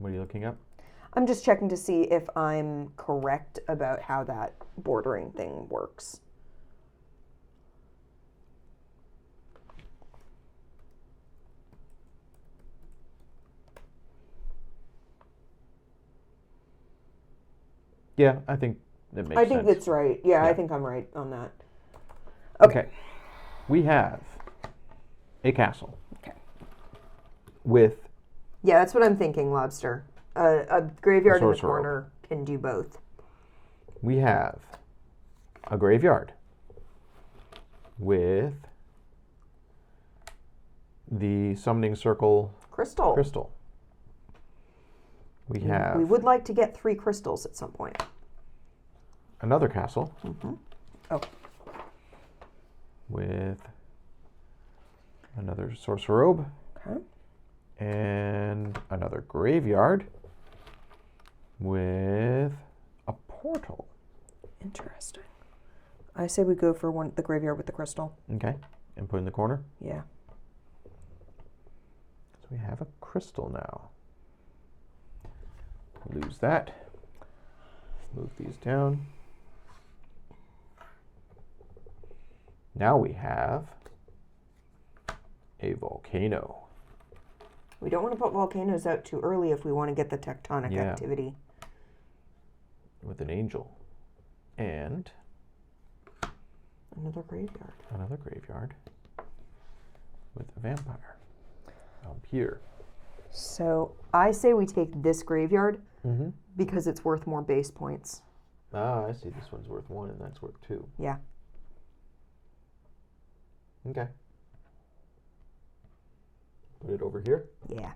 are you looking up? I'm just checking to see if I'm correct about how that bordering thing works. Yeah, I think that makes sense. I think that's right. Yeah, I think I'm right on that. Okay. We have a castle. Okay. With... Yeah, that's what I'm thinking, Lobster. A graveyard in the corner can do both. We have a graveyard with the summoning circle crystal. We have... We would like to get 3 crystals at some point. Another castle. Mm-hmm. Oh. With another sorcerer robe. Okay. And another graveyard with a portal. Interesting. I say we go for the graveyard with the crystal. Okay. And put in the corner? Yeah. So we have a crystal now. Lose that. Move these down. Now we have a volcano. We don't want to put volcanoes out too early if we want to get the tectonic activity. With an angel. And another graveyard. Another graveyard. With a vampire. Up here. So I say we take this graveyard because it's worth more base points. Ah, I see. This one's worth 1 and that's worth 2. Yeah. Okay. Put it over here. Yeah.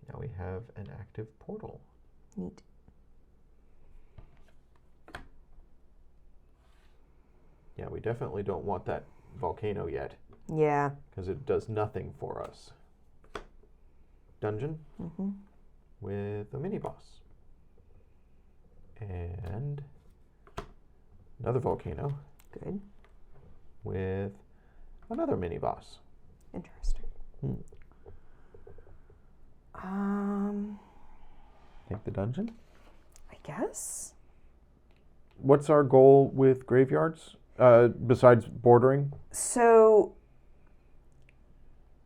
Now we have an active portal. Neat. Yeah, we definitely don't want that volcano yet. Yeah. Because it does nothing for us. Dungeon with a mini boss. And another volcano. Good. With another mini boss. Interesting. Take the dungeon? I guess. What's our goal with graveyards besides bordering? So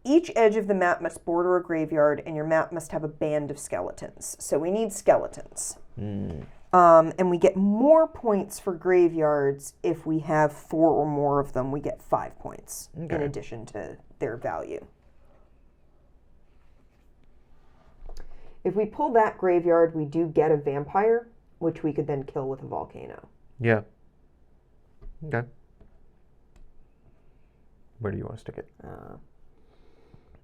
each edge of the map must border a graveyard, and your map must have a band of skeletons. So we need skeletons. And we get more points for graveyards if we have 4 or more of them. We get 5 points in addition to their value. If we pull that graveyard, we do get a vampire, which we could then kill with a volcano. Yeah. Okay. Where do you want to stick it?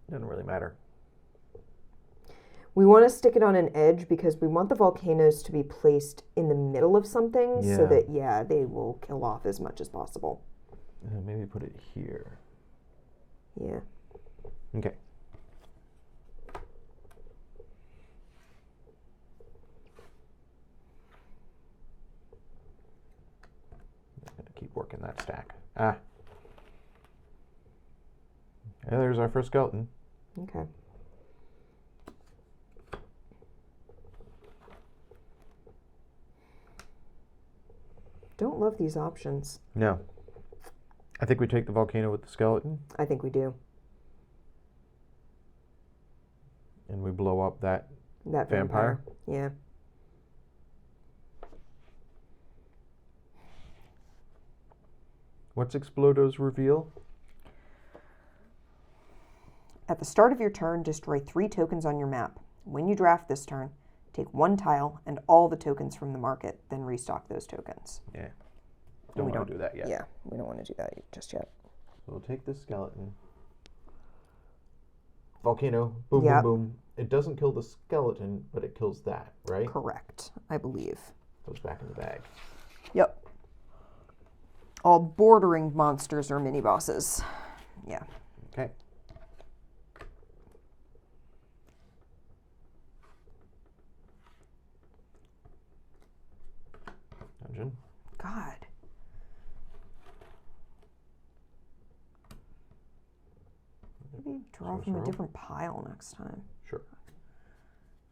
Doesn't really matter. We want to stick it on an edge because we want the volcanoes to be placed in the middle of something so that, they will kill off as much as possible. Maybe put it here. Yeah. Okay. I'm going to keep working that stack. Yeah, there's our first skeleton. Okay. Don't love these options. No. I think we take the volcano with the skeleton. I think we do. And we blow up that vampire. Yeah. What's Explodo's reveal? At the start of your turn, destroy 3 tokens on your map. When you draft this turn, take 1 tile and all the tokens from the market, then restock those tokens. Yeah. Don't want to do that yet. Yeah, we don't want to do that just yet. So we'll take this skeleton. Volcano, boom, boom, boom. It doesn't kill the skeleton, but it kills that, right? Correct, I believe. Goes back in the bag. Yep. All bordering monsters are mini bosses. Yeah. Okay. Dungeon. God. Maybe draw from a different pile next time. Sure.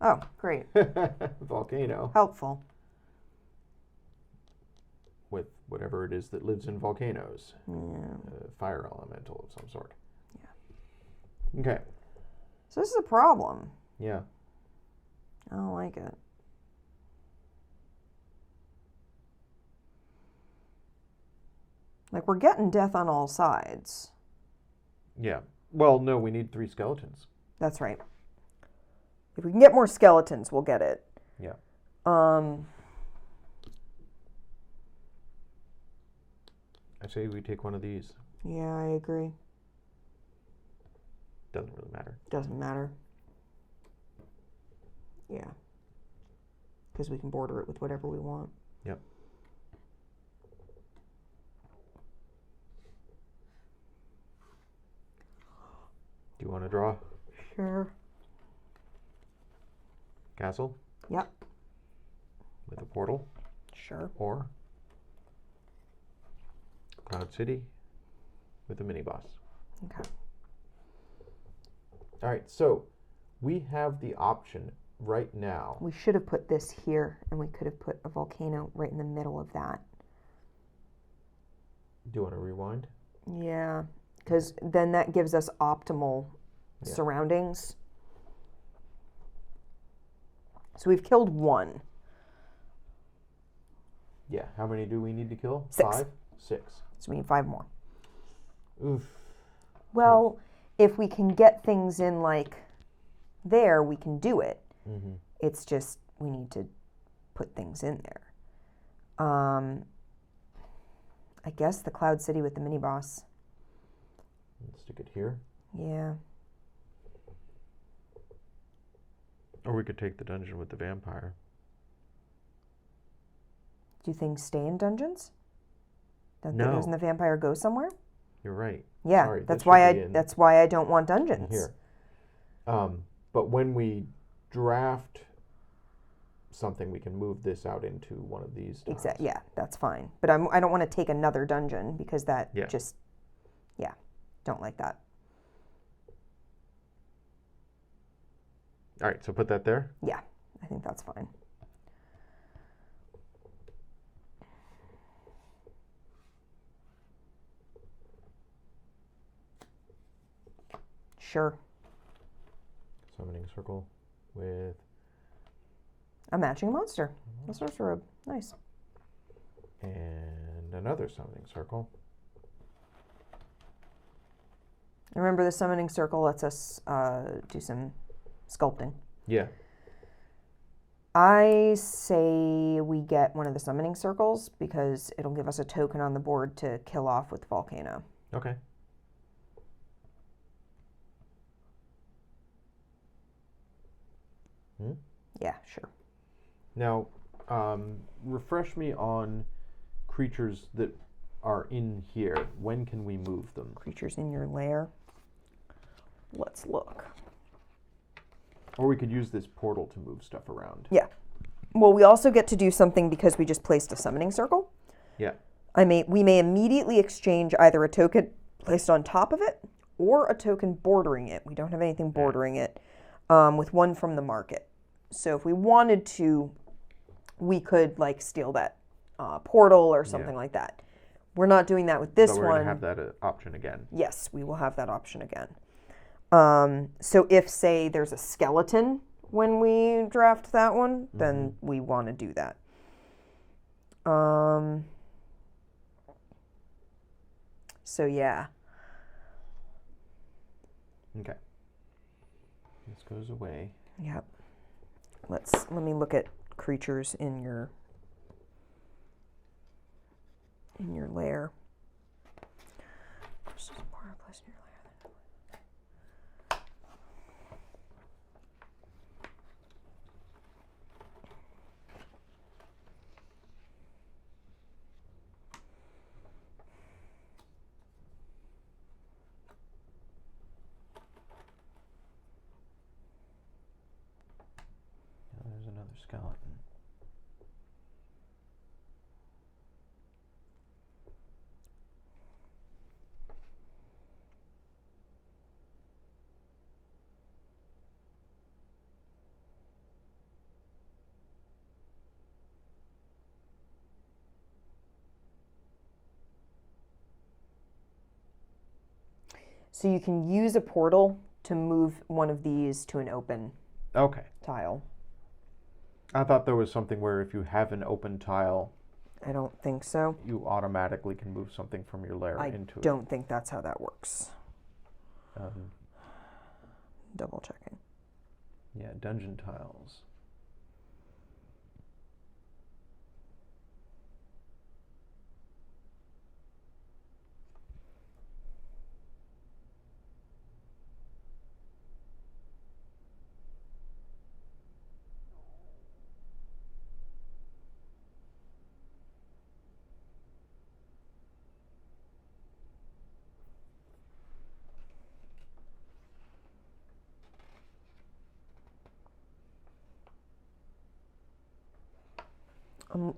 Oh, great. Volcano. Helpful. With whatever it is that lives in volcanoes. Yeah. Fire elemental of some sort. Yeah. Okay. So this is a problem. Yeah. I don't like it. Like, we're getting death on all sides. Yeah. Well, no, we need 3 skeletons. That's right. If we can get more skeletons, we'll get it. Yeah. I say we take one of these. Yeah, I agree. Doesn't really matter. Doesn't matter. Yeah. Because we can border it with whatever we want. Yep. Do you want to draw? Sure. Castle? Yep. With a portal? Sure. Or Cloud City with a mini boss. Okay. All right, so we have the option right now. We should have put this here, and we could have put a volcano right in the middle of that. Do you want to rewind? Yeah, because then that gives us optimal surroundings. So we've killed 1. Yeah, how many do we need to kill? 6. 5? 6. So we need 5 more. Oof. Well, if we can get things in like there, we can do it. Mm-hmm. It's just we need to put things in there. I guess the Cloud City with the mini boss. Let's stick it here. Yeah. Or we could take the dungeon with the vampire. Do things stay in dungeons? No. Doesn't the vampire go somewhere? You're right. Yeah, Sorry, that's why be in that's why I don't want dungeons. here. But when we draft something, we can move this out into one of these tiles. Exactly. Yeah, that's fine. But I don't want to take another dungeon because that just don't like that. All right, so put that there. Yeah, I think that's fine. Sure. Summoning circle with A matching monster. A sorcerer robe. Nice. and another summoning circle. Remember, the summoning circle lets us do some sculpting. Yeah. I say we get one of the summoning circles because it'll give us a token on the board to kill off with the volcano. Okay. Yeah, sure. Now, refresh me on creatures that are in here. When can we move them? Creatures in your lair. Let's look. Or we could use this portal to move stuff around. Yeah. Well, we also get to do something because we just placed a summoning circle. Yeah. We may immediately exchange either a token placed on top of it or a token bordering it. We don't have anything bordering it with one from the market. So if we wanted to, we could like steal that portal or something like that. We're not doing that with this But we're one. going to have that option again. Yes, we will have that option again. So if, say, there's a skeleton when we draft that one, then we want to do that. So yeah. Okay. This goes away. Yep. Let me look at creatures in your lair. skeleton. So you can use a portal to move one of these to an open tile. I thought there was something where if you have an open tile, I don't think so. You automatically can move something from your lair into it. I don't think that's how that works. Double checking. Yeah, dungeon tiles.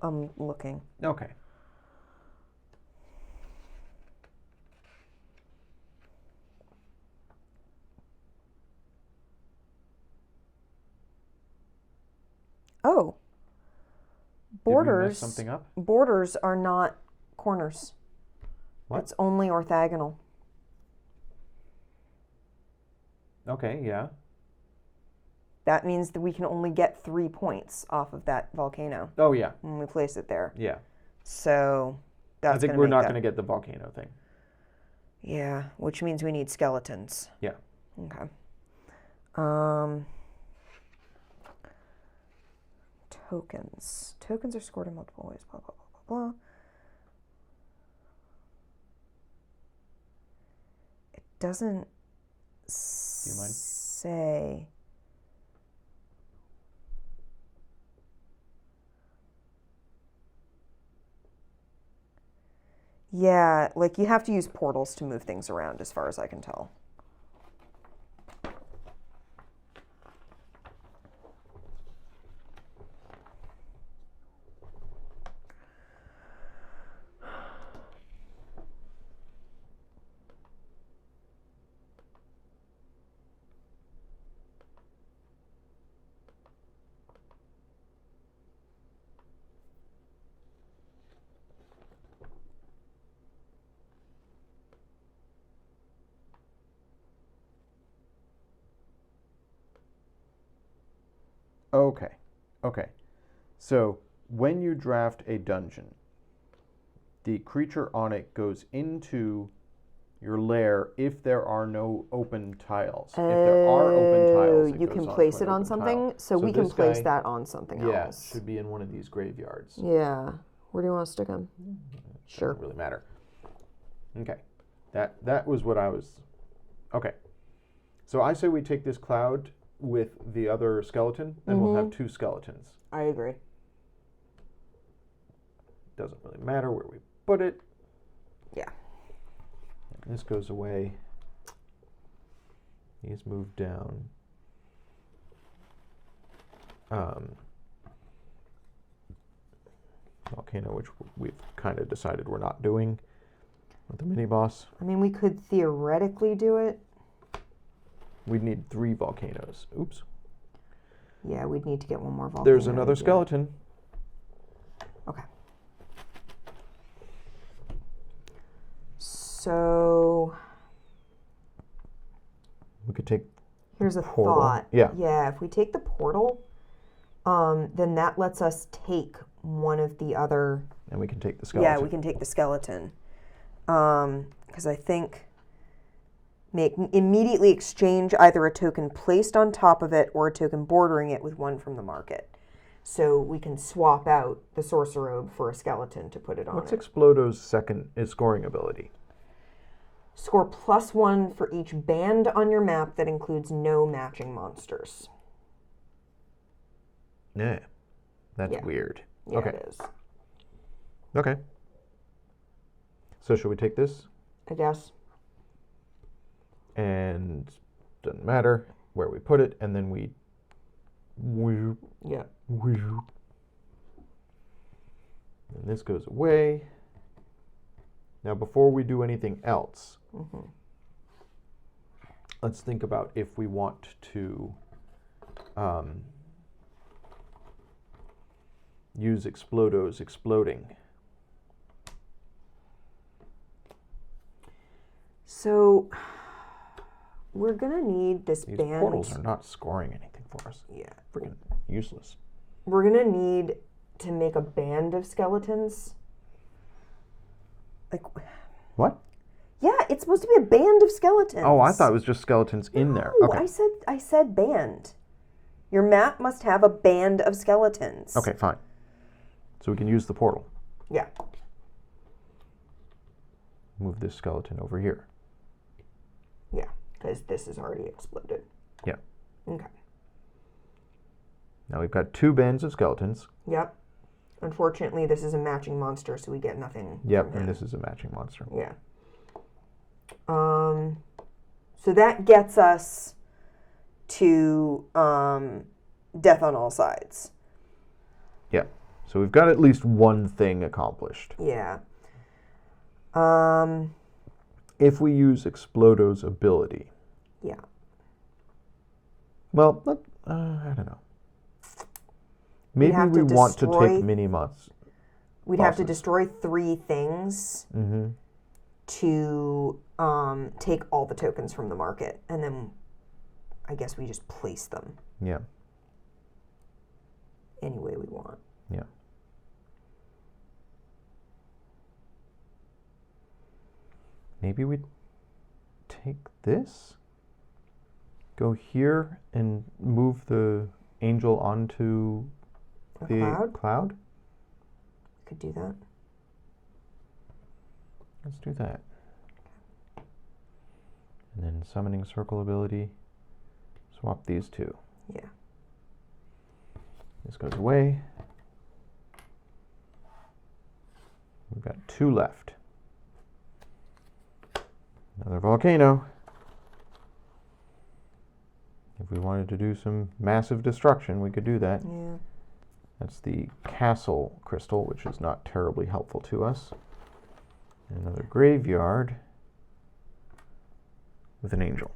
I'm looking. Okay. Oh. Borders. Did we mess something up? Borders are not corners. What? It's only orthogonal. Okay, yeah. That means that we can only get 3 points off of that volcano. Oh, yeah. When we place it there. Yeah. So that's I think we're not going to get the volcano thing. Yeah, which means we need skeletons. Yeah. Okay. Tokens. Tokens are scored in multiple ways. Blah, blah, blah, blah, blah. It doesn't Do you mind? say. Yeah, like you have to use portals to move things around as far as I can tell. Okay. Okay. So when you draft a dungeon, the creature on it goes into your lair if there are no open tiles. If there are open tiles, you can place it on something, so we can place that on something else. Yeah, should be in one of these graveyards. Yeah. Where do you want to stick him? Sure. Doesn't really matter. Okay. That was what I was. Okay. So I say we take this cloud with the other skeleton, and we'll have 2 skeletons. I agree. Doesn't really matter where we put it. Yeah. And this goes away. These move down. Volcano, which we've kind of decided we're not doing with the mini boss. I mean, we could theoretically do it. We'd need 3 volcanoes. Oops. Yeah, we'd need to get one more volcano. There's another skeleton. Okay. So We could take. Here's a portal. thought. Yeah. Yeah, if we take the portal, then that lets us take one of the other. And we can take the skeleton. Yeah, we can take the skeleton. Because I think immediately exchange either a token placed on top of it or a token bordering it with one from the market. So we can swap out the sorcerer robe for a skeleton to put it on. What's Explodo's second scoring ability? Score +1 for each band on your map that includes no matching monsters. Yeah. That's weird. Yeah, okay. it is. Okay. So should we take this? I guess. And doesn't matter where we put it, and then we Yeah. And this goes away. Now, before we do anything else, let's think about if we want to use Explodo's exploding. So we're gonna need this These band. portals are not scoring anything for us. Yeah. Freaking useless. We're gonna need to make a band of skeletons. Like What? Yeah, it's supposed to be a band of skeletons. Oh, I thought it was just skeletons in there. No, Okay. I said band. Your map must have a band of skeletons. Okay, fine. So we can use the portal. Yeah. Move this skeleton over here. Yeah, because this is already exploded. Yeah. Okay. Now we've got 2 bands of skeletons. Yep. Unfortunately, this is a matching monster, so we get nothing. Yep, and this is a matching monster. Yeah. So that gets us to death on all sides. Yeah. So we've got at least one thing accomplished. Yeah. If we use Explodo's ability. Yeah. Well, I don't know. Maybe we want to take mini-mods. We'd have to destroy 3 things to take all the tokens from the market. And then I guess we just place them. Yeah. Any way we want. Yeah. Maybe we take this, go here, and move the angel onto the cloud. Could do that. Let's do that. And then summoning circle ability. Swap these 2. Yeah. This goes away. We've got 2 left. Another volcano. If we wanted to do some massive destruction, we could do that. Yeah. That's the castle crystal, which is not terribly helpful to us. Another graveyard with an angel.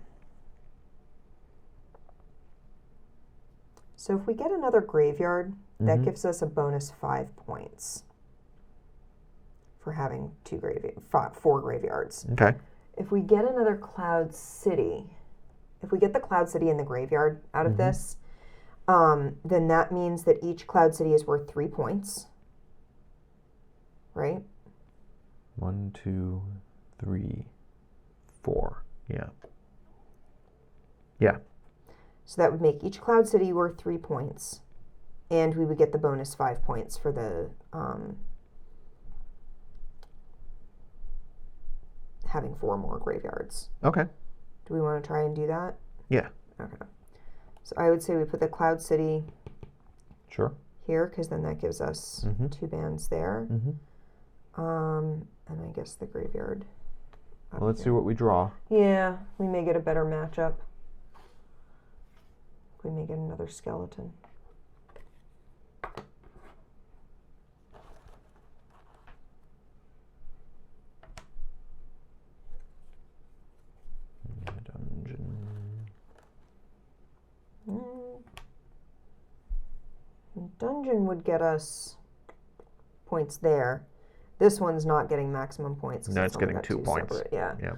So if we get another graveyard, that gives us a bonus 5 points for having 4 graveyards. Okay. If we get another Cloud City, if we get the Cloud City in the graveyard out of this, then that means that each Cloud City is worth 3 points. Right? 1, 2, 3, 4. Yeah. Yeah. So that would make each Cloud City worth 3 points. And we would get the bonus 5 points for the having 4 more graveyards. Okay. Do we want to try and do that? Yeah. Okay. So I would say we put the Cloud City here, because then that gives us 2 bands there. And I guess the graveyard. Well, let's see what we draw. Yeah, we may get a better matchup. We may get another skeleton. Dungeon would get us points there. This one's not getting maximum points. No, it's getting 2 points. Separate. Yeah. Yeah.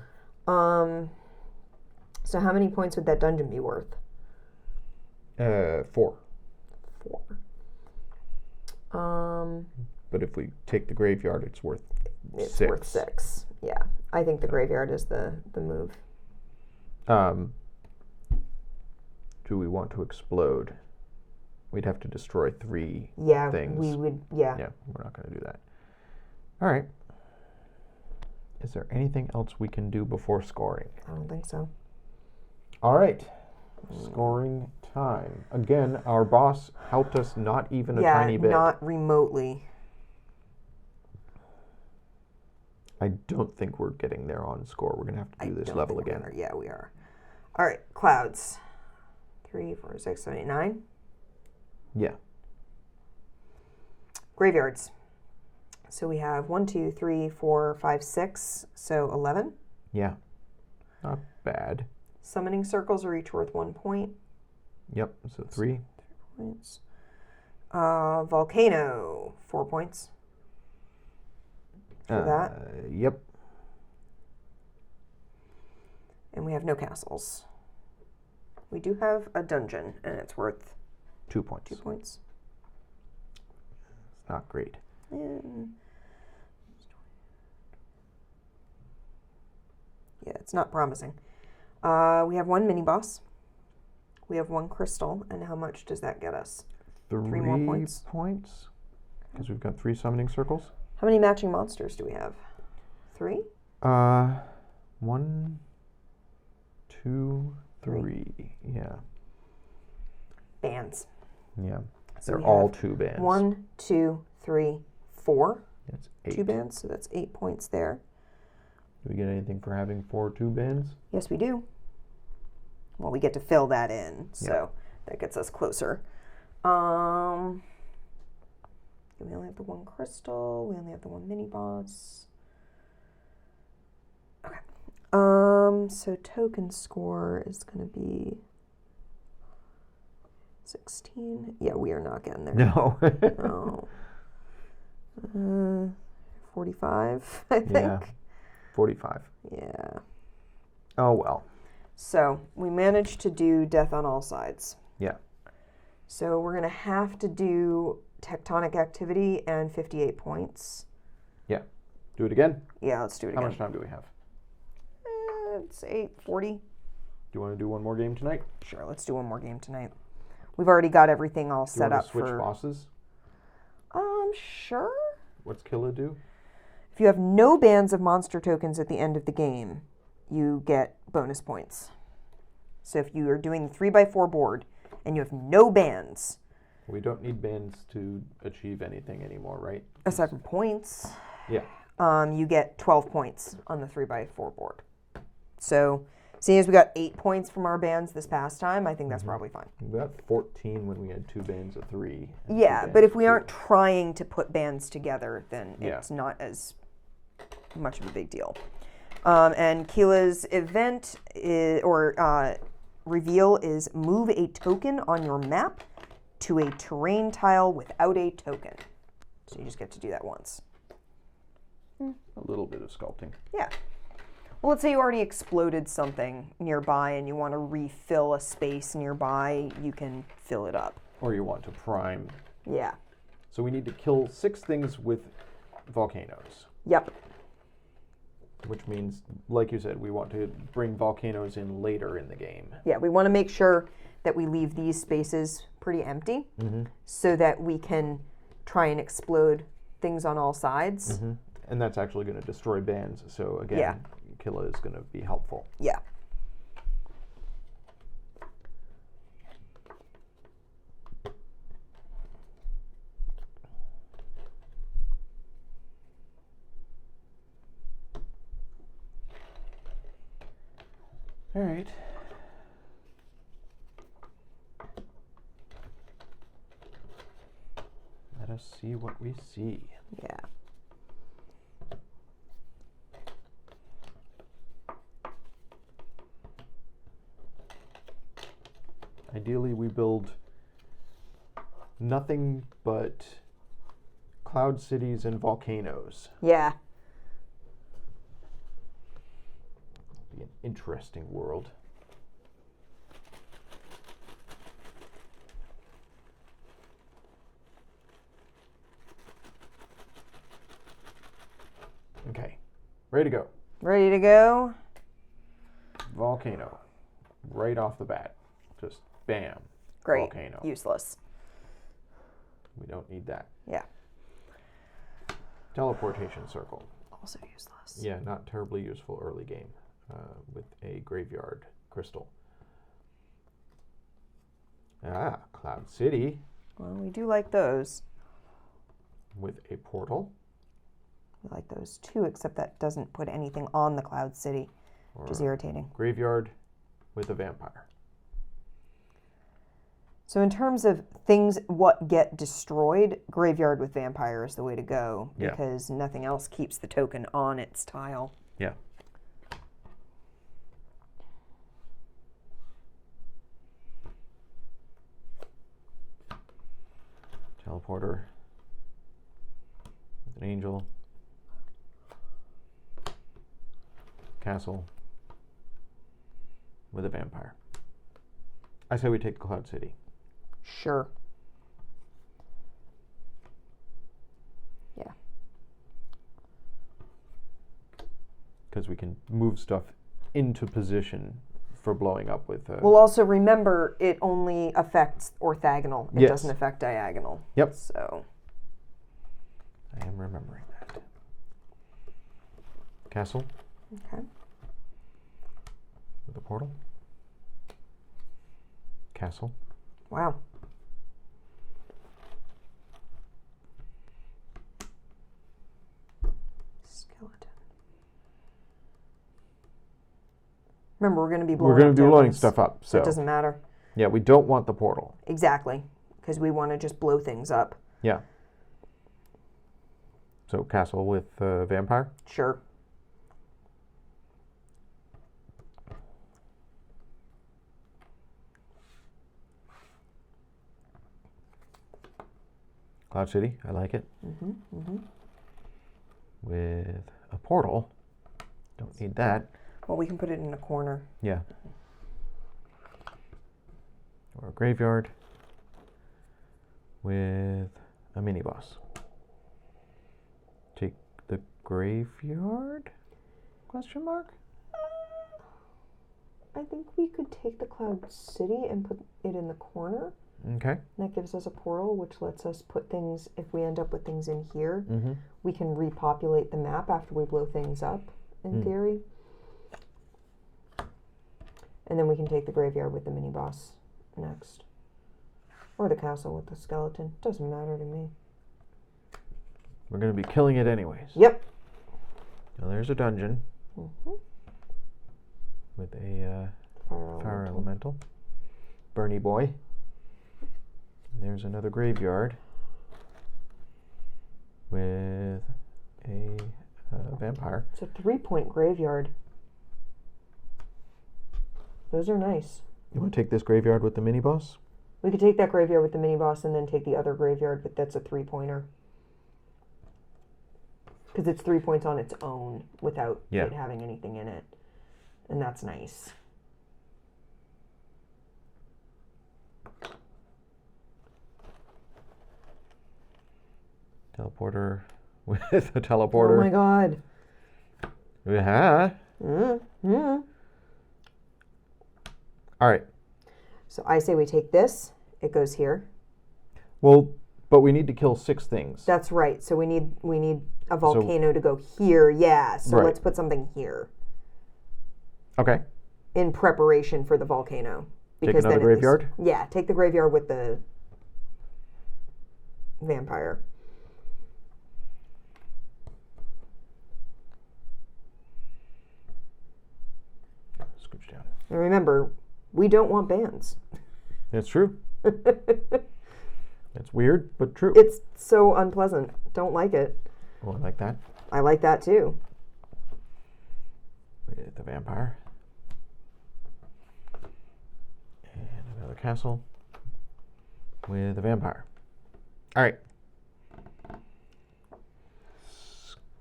So how many points would that dungeon be worth? 4. 4. But if we take the graveyard, it's worth 6. It's worth 6. Yeah. I think the graveyard is the move. Do we want to explode? We'd have to destroy 3 things. We would, yeah. Yeah, we're not going to do that. All right. Is there anything else we can do before scoring? I don't think so. All right. Scoring time. Again, our boss helped us not even a tiny bit. Yeah, not remotely. I don't think we're getting there on score. We're going to have to do this level again. Yeah, we are. All right, clouds. 3, 4, 6, 7, 8, 9. Yeah. Graveyards. So we have 1, 2, 3, 4, 5, 6. So 11. Yeah. Not bad. Summoning circles are each worth 1 point. Yep. So 3. 3 points. Volcano, 4 points. For that. Yep. And we have no castles. We do have a dungeon, and it's worth 2 points. 2 points. It's not great. And yeah, it's not promising. We have 1 mini boss. We have 1 crystal, and how much does that get us? 3 more points. Because we've got 3 summoning circles. How many matching monsters do we have? 3? 1, 2, 3. Yeah. Bands. Yeah. So They're we all have 2 bands. 1, 2, 3, 4. That's 8. 2 bands, so that's 8 points there. Do we get anything for having 4 2 bands? Yes, we do. Well, we get to fill that in, so that gets us closer. We only have the 1 crystal. We only have the 1 mini boss. Okay. So token score is going to be 16. Yeah, we are not getting there. No. No. 45, I think. Yeah. 45. Yeah. Oh, well. So we managed to do Death on All Sides. Yeah. So we're going to have to do Tectonic Activity and 58 points. Yeah. Do it again? Yeah, let's do it How again. much time do we have? It's 8:40. Do you want to do one more game tonight? Sure, let's do one more game tonight. We've already got everything all Do you set want up to switch for... bosses? Sure. What's Killa do? If you have no bands of monster tokens at the end of the game, you get bonus points. So if you are doing the 3x4 board and you have no bands... We don't need bands to achieve anything anymore, right? Aside from points... Yeah. You get 12 points on the 3x4 board. So, seeing as we got 8 points from our bands this past time, I think that's probably fine. We got 14 when we had 2 bands of 3. Yeah, but if we aren't trying to put bands together, then it's not as much of a big deal. And Keela's event reveal is move a token on your map to a terrain tile without a token. So you just get to do that once. A little bit of sculpting. Yeah. Well, let's say you already exploded something nearby and you want to refill a space nearby, you can fill it up. Or you want to prime. Yeah. So we need to kill 6 things with volcanoes. Yep. Which means, like you said, we want to bring volcanoes in later in the game. Yeah, we want to make sure that we leave these spaces pretty empty so that we can try and explode things on all sides. And that's actually going to destroy bands. So again, Killa is going to be helpful. Yeah. All right. Let us see what we see. Yeah. Ideally, we build nothing but cloud cities and volcanoes. Yeah. Be an interesting world. Okay, ready to go. Ready to go? Volcano, right off the bat. Just bam. Great. Volcano. Useless. We don't need that. Yeah. Teleportation circle. Also useless. Yeah, not terribly useful early game with a graveyard crystal. Ah, Cloud City Well, we do like those. with a portal. We like those too, except that doesn't put anything on the Cloud City, which is irritating. Graveyard with a vampire. So in terms of things, what get destroyed, graveyard with vampire is the way to go because nothing else keeps the token on its tile. Yeah. Teleporter with an angel. Castle with a vampire. I say we take Cloud City. Sure. Yeah. Because we can move stuff into position for blowing up with... Well, also remember, it only affects orthogonal. It doesn't affect diagonal. Yep. So... I am remembering that. Castle. Okay. With a portal. Castle. Wow. Skeleton. Remember, we're going to be blowing stuff up, so it doesn't matter. Yeah, we don't want the portal. Exactly, because we want to just blow things up. Yeah. So castle with vampire. Sure. Cloud City, I like it. With a portal. Don't need that. Well, we can put it in a corner. Yeah. Or a graveyard with a mini boss. Take the graveyard? Question mark? I think we could take the Cloud City and put it in the corner. Okay. That gives us a portal, which lets us put things, if we end up with things in here, we can repopulate the map after we blow things up, in theory. And then we can take the graveyard with the mini boss next. Or the castle with the skeleton. Doesn't matter to me. We're going to be killing it anyways. Yep. Now there's a dungeon with a fire elemental. Bernie boy. There's another graveyard with a vampire. It's a 3-point graveyard. Those are nice. You want to take this graveyard with the mini boss? We could take that graveyard with the mini boss and then take the other graveyard, but that's a 3-pointer. Because it's 3 points on its own without it having anything in it. And that's nice. Teleporter with a teleporter. Oh my god. Yeah. All right. So I say we take this. It goes here. Well, but we need to kill 6 things. That's right. So we need a volcano to go here. Yeah. So let's put something here. Okay. In preparation for the volcano. Take another graveyard? Take the graveyard with the vampire. Scooch down. And remember, we don't want bans. That's true. It's weird, but true. It's so unpleasant. Don't like it. Oh, I like that. I like that too. With the vampire. And another castle with a vampire. All right.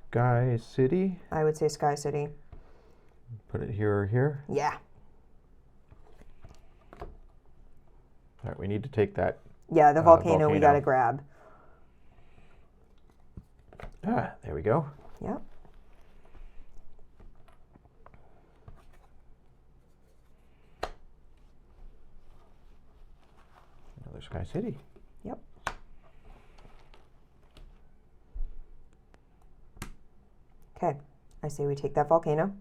Sky City. I would say Sky City. Put it here or here. Yeah. All right, we need to take that. Yeah, the volcano we got to grab. Ah, there we go. Yep. Another Sky City. Yep. Okay, I say we take that volcano.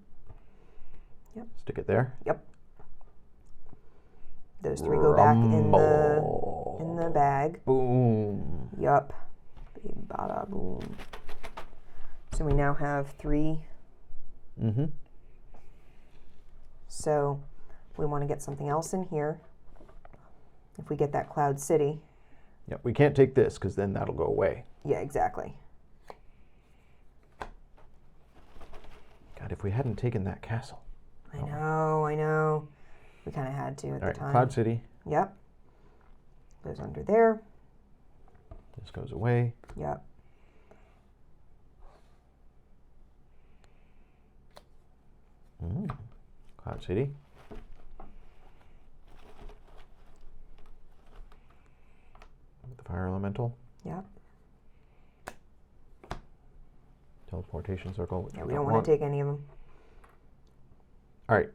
Yep. Stick it there. Yep. Those 3 go back in the bag. Boom. Yup. Big bada boom. So we now have 3. So we want to get something else in here. if we get that Cloud City. Yep, we can't take this because then that'll go away. Yeah, exactly. God, if we hadn't taken that castle. I know. We kind of had to at the time. Cloud City. Yep. Goes under there. This goes away. Yep. Cloud City. The fire elemental. Yep. Teleportation circle. Yeah, we don't want to take any of them. All right.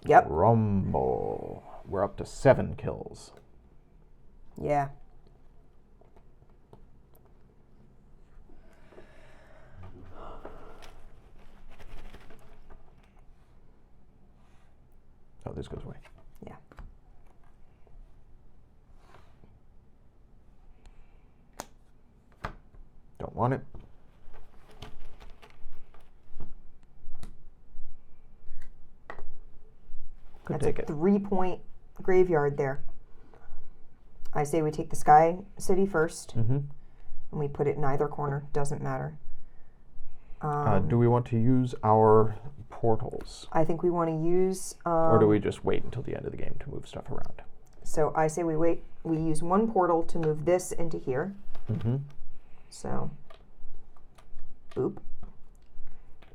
Yep. Rumble. We're up to 7 kills. Yeah. Oh, this goes away. Yeah. Don't want it. Could That's take a it. 3-point graveyard there. I say we take the Sky City first, and we put it in either corner. Doesn't matter. Do we want to use our portals? I think we want to use... or do we just wait until the end of the game to move stuff around? So I say we wait. We use one portal to move this into here. So, boop,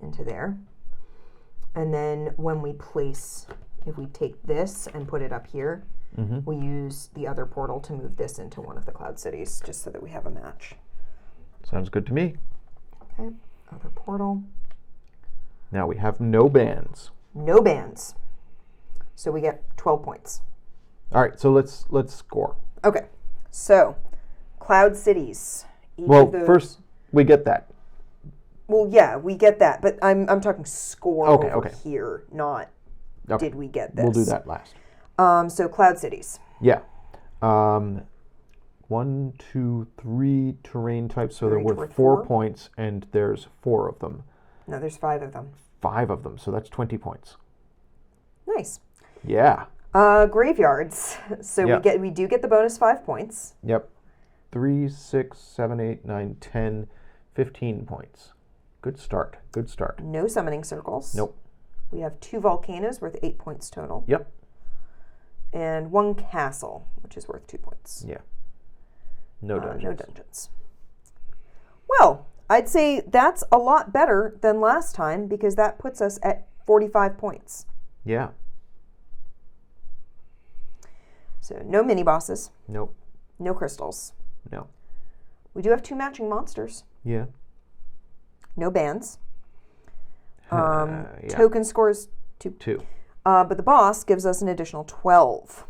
into there. And then when we place, if we take this and put it up here, we use the other portal to move this into one of the Cloud Cities, just so that we have a match. Sounds good to me. Okay, other portal. Now we have no bans. No bans. So we get 12 points. All right, so let's score. Okay, so Cloud Cities. Well, first we get that. Well, yeah, we get that, but I'm talking score over here, not did we get this. We'll do that last. So Cloud Cities. Yeah. 1, 2, 3 terrain types, so they're worth 4 points, and there's 4 of them. No, there's 5 of them. 5 of them, so that's 20 points. Nice. Yeah. Graveyards. So we do get the bonus 5 points. Yep. 3, 6, 7, 8, 9, 10, 15 points. Good start. Good start. No summoning circles. Nope. We have 2 volcanoes worth 8 points total. Yep. And 1 castle, which is worth 2 points. Yeah. No dungeons. No dungeons. Well, I'd say that's a lot better than last time because that puts us at 45 points. Yeah. So no mini bosses. Nope. No crystals. No. We do have 2 matching monsters. Yeah. No bans. Yeah. Token scores 2. But the boss gives us an additional 12.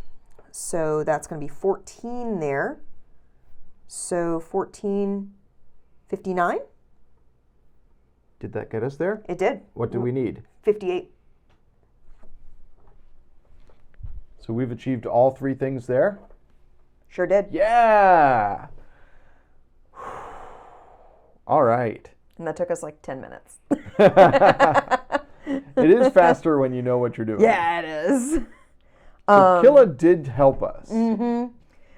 So that's going to be 14 there. So 14, 59? Did that get us there? It did. What do we need? 58. So we've achieved all 3 things there? Sure did. Yeah! All right. And that took us like 10 minutes. It is faster when you know what you're doing. Yeah, it is. So Killa did help us.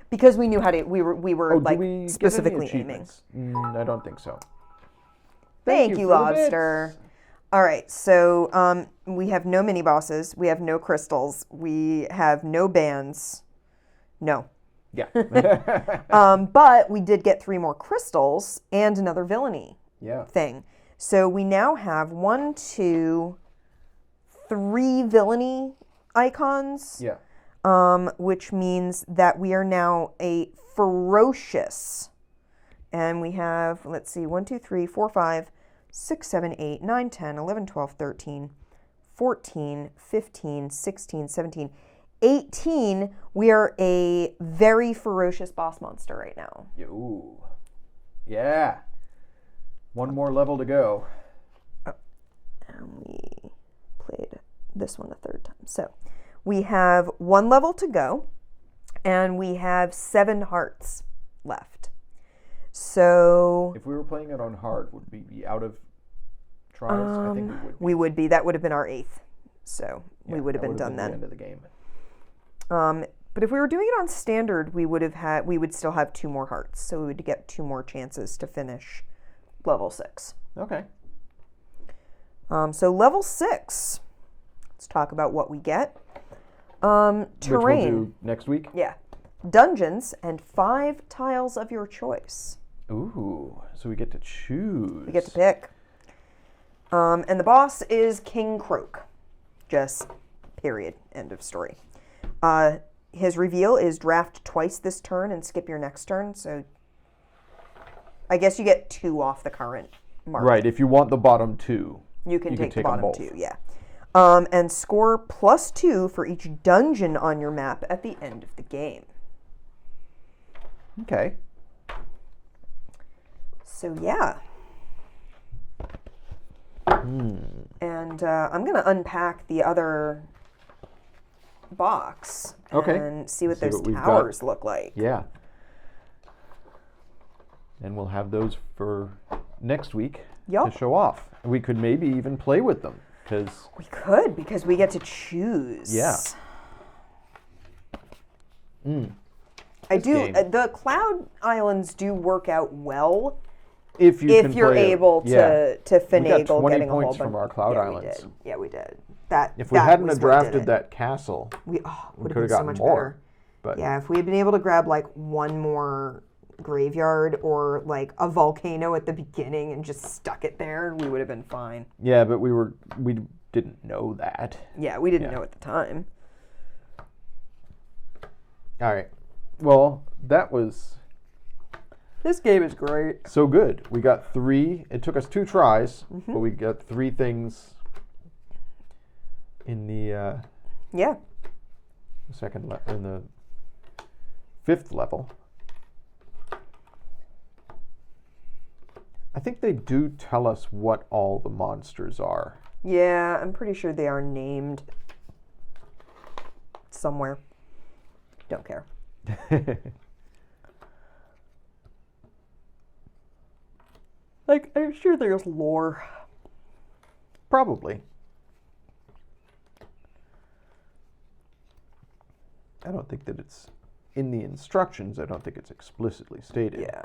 Because we knew how to, we were like we specifically aiming. I don't think so. Thank you, Lobster. All right, so we have no mini bosses. We have no crystals. We have no bans. No. Yeah. But we did get 3 more crystals and another villainy thing. So we now have 1, 2, 3 villainy icons. Yeah. Which means that we are now a ferocious. And we have, let's see, 1, 2, 3, 4, 5, 6, 7, 8, 9, 10, 11, 12, 13, 14, 15, 16, 17, 18. We are a very ferocious boss monster right now. Ooh. Yeah. 1 more level to go. And we played this one a 3rd time. So we have 1 level to go, and we have 7 hearts left. So if we were playing it on hard, would we be out of tries? I think we would. We would be. That would have been our 8th. So we would have been done then. The end of the game. But if we were doing it on standard, we would still have 2 more hearts. So we would get 2 more chances to finish level 6. Okay. So level 6. Let's talk about what we get. Terrain. Which we'll do next week. Yeah. Dungeons and 5 tiles of your choice. Ooh, so we get to choose. We get to pick. And the boss is King Croak. Just period. End of story. His reveal is draft twice this turn and skip your next turn. So I guess you get 2 off the current mark. Right. If you want the bottom 2, you can take the bottom both. 2. Yeah. And score +2 for each dungeon on your map at the end of the game. Okay. So yeah. And I'm going to unpack the other box and see what those towers look like. Yeah. And we'll have those for next week to show off. We could maybe even play with them. We could, because we get to choose. Yeah. I do. The Cloud Islands do work out well if you're able to finagle we got 20 getting a whole points bunch. from our Cloud Islands. Yeah, we did. If we hadn't drafted that castle, we could have gotten more. But yeah, if we had been able to grab like 1 more graveyard or like a volcano at the beginning and just stuck it there, we would have been fine. Yeah, but we didn't know that. Yeah, we didn't know at the time. All right. Well, this game is great. So good. We got 3. It took us 2 tries, but we got 3 things in the in the 5th level. I think they do tell us what all the monsters are. Yeah, I'm pretty sure they are named somewhere. Don't care. Like, I'm sure there's lore. Probably. I don't think that it's in the instructions. I don't think it's explicitly stated. Yeah.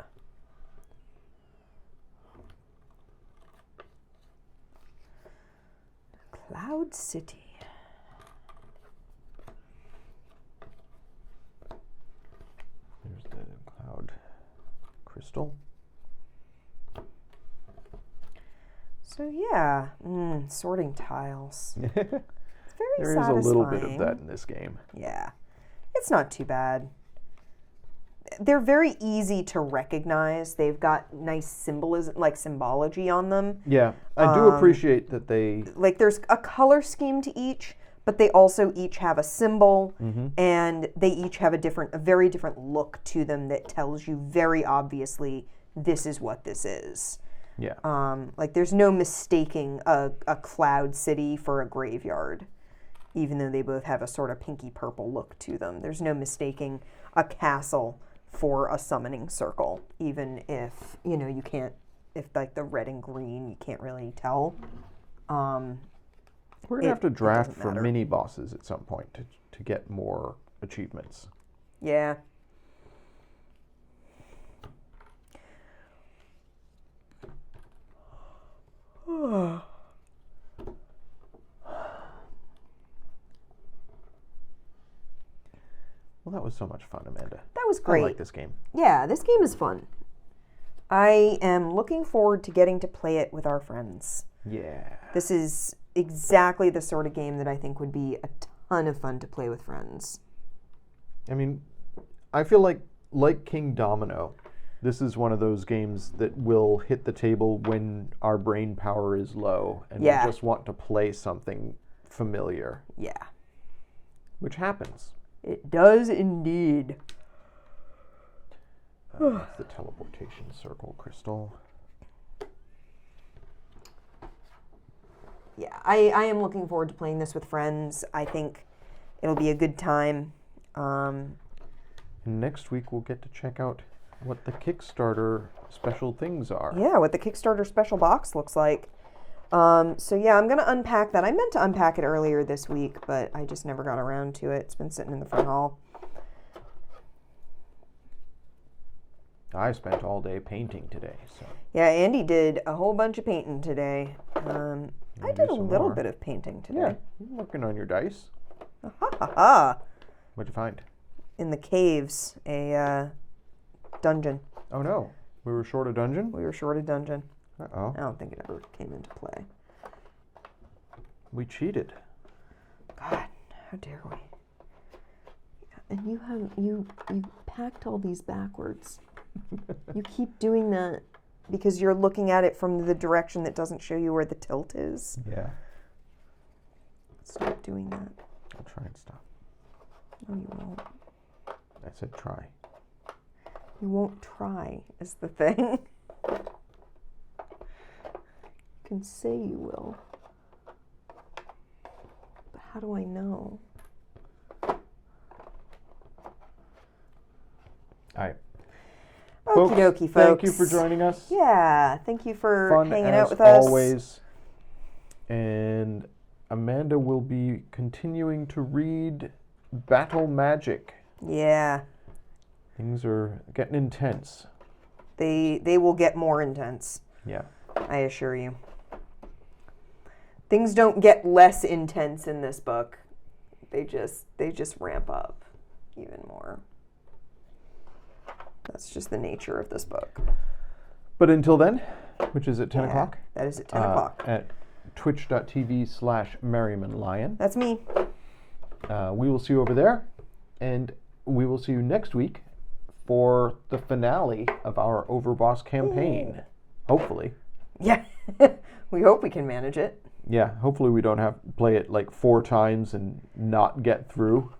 Cloud City. There's the cloud crystal. So yeah, sorting tiles. It's very there satisfying. is a little bit of that in this game. Yeah, it's not too bad. They're very easy to recognize. They've got nice symbolism, like symbology on them. Yeah, I do appreciate that they... Like there's a color scheme to each, but they also each have a symbol, and they each have a very different look to them that tells you very obviously this is what this is. Yeah. Like there's no mistaking a cloud city for a graveyard, even though they both have a sort of pinky purple look to them. There's no mistaking a castle for a summoning circle, even if, you can't, if like the red and green, you can't really tell. We're going to have to draft for mini bosses at some point to get more achievements. Yeah. Well, that was so much fun, Amanda. That was great. I like this game. Yeah, this game is fun. I am looking forward to getting to play it with our friends. Yeah. This is exactly the sort of game that I think would be a ton of fun to play with friends. I mean, I feel like King Domino, this is one of those games that will hit the table when our brain power is low and we just want to play something familiar. Yeah. Which happens. It does indeed. That's the teleportation circle crystal. Yeah, I am looking forward to playing this with friends. I think it'll be a good time. And next week we'll get to check out what the Kickstarter special things are. Yeah, what the Kickstarter special box looks like. So yeah, I'm going to unpack that. I meant to unpack it earlier this week, but I just never got around to it. It's been sitting in the front hall. I spent all day painting today. So Yeah, Andy did a whole bunch of painting today. I did a little bit of painting today. Yeah, you're working on your dice. Ha ha ha! What'd you find? In the caves, a dungeon. Oh no, we were short a dungeon? We were short a dungeon. Uh-oh. I don't think it ever came into play. We cheated. God, how dare we? And you packed all these backwards. You keep doing that because you're looking at it from the direction that doesn't show you where the tilt is. Yeah. Stop doing that. I'll try and stop. No, you won't. I said try. You won't try, is the thing. You can say you will. But how do I know? All right. Okie dokie, folks. Thank you for joining us. Yeah, thank you for hanging out with us. us. Always. And Amanda will be continuing to read Battle Magic. Yeah. Things are getting intense. They will get more intense. Yeah. I assure you. Things don't get less intense in this book. They just ramp up even more. That's just the nature of this book. But until then, which is at 10 o'clock. That is at 10 o'clock. At twitch.tv/MerrimanLion. That's me. We will see you over there. And we will see you next week for the finale of our Overboss campaign. Hopefully. Yeah. We hope we can manage it. Yeah, hopefully we don't have to play it like 4 times and not get through.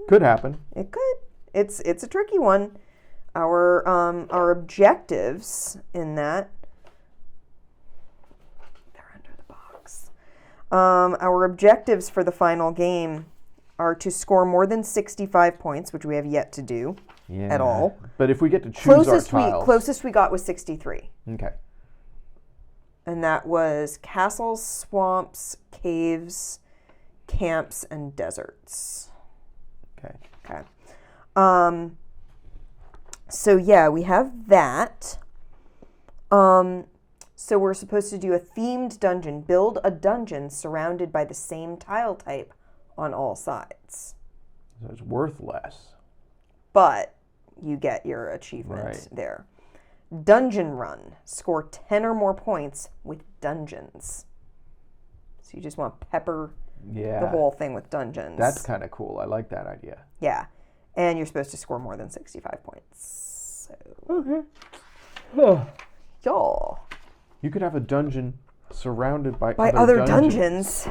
Could happen. It could. It's a tricky one. Our objectives in that, they're under the box. Our objectives for the final game are to score more than 65 points, which we have yet to do at all. But if we get to choose our tiles. Closest we got was 63. Okay. And that was castles, swamps, caves, camps, and deserts. Okay. Okay. So yeah, we have that. So we're supposed to do a themed dungeon. Build a dungeon surrounded by the same tile type on all sides. So it's worth less. But you get your achievement there. Dungeon run. Score 10 or more points with dungeons. So you just want to pepper the whole thing with dungeons. That's kind of cool. I like that idea. Yeah. And you're supposed to score more than 65 points. So. Okay. Yeah. You could have a dungeon surrounded by other dungeons.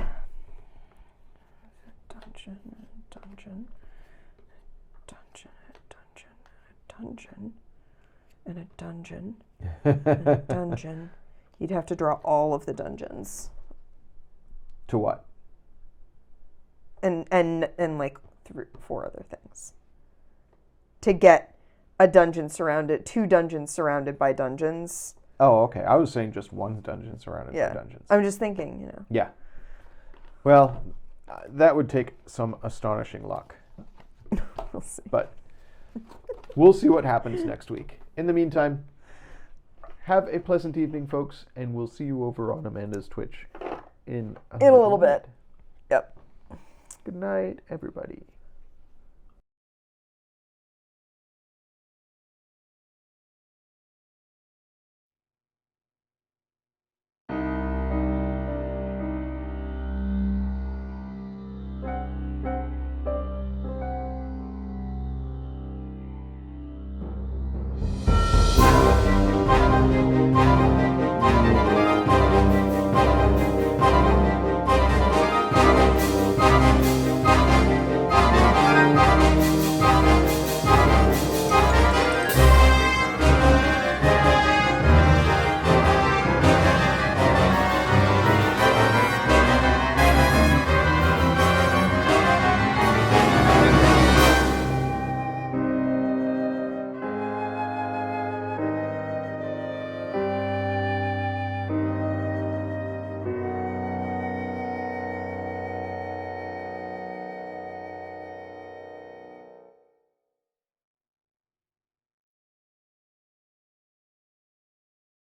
Dungeon. You'd have to draw all of the dungeons. To what? And like 4 other things. To get a dungeon surrounded, 2 dungeons surrounded by dungeons. Oh, okay. I was saying just one dungeon surrounded by dungeons. I'm just thinking, Yeah. Well, that would take some astonishing luck. We'll see. But we'll see what happens next week. In the meantime, have a pleasant evening, folks, and we'll see you over on Amanda's Twitch in a little bit. Yep. Good night, everybody.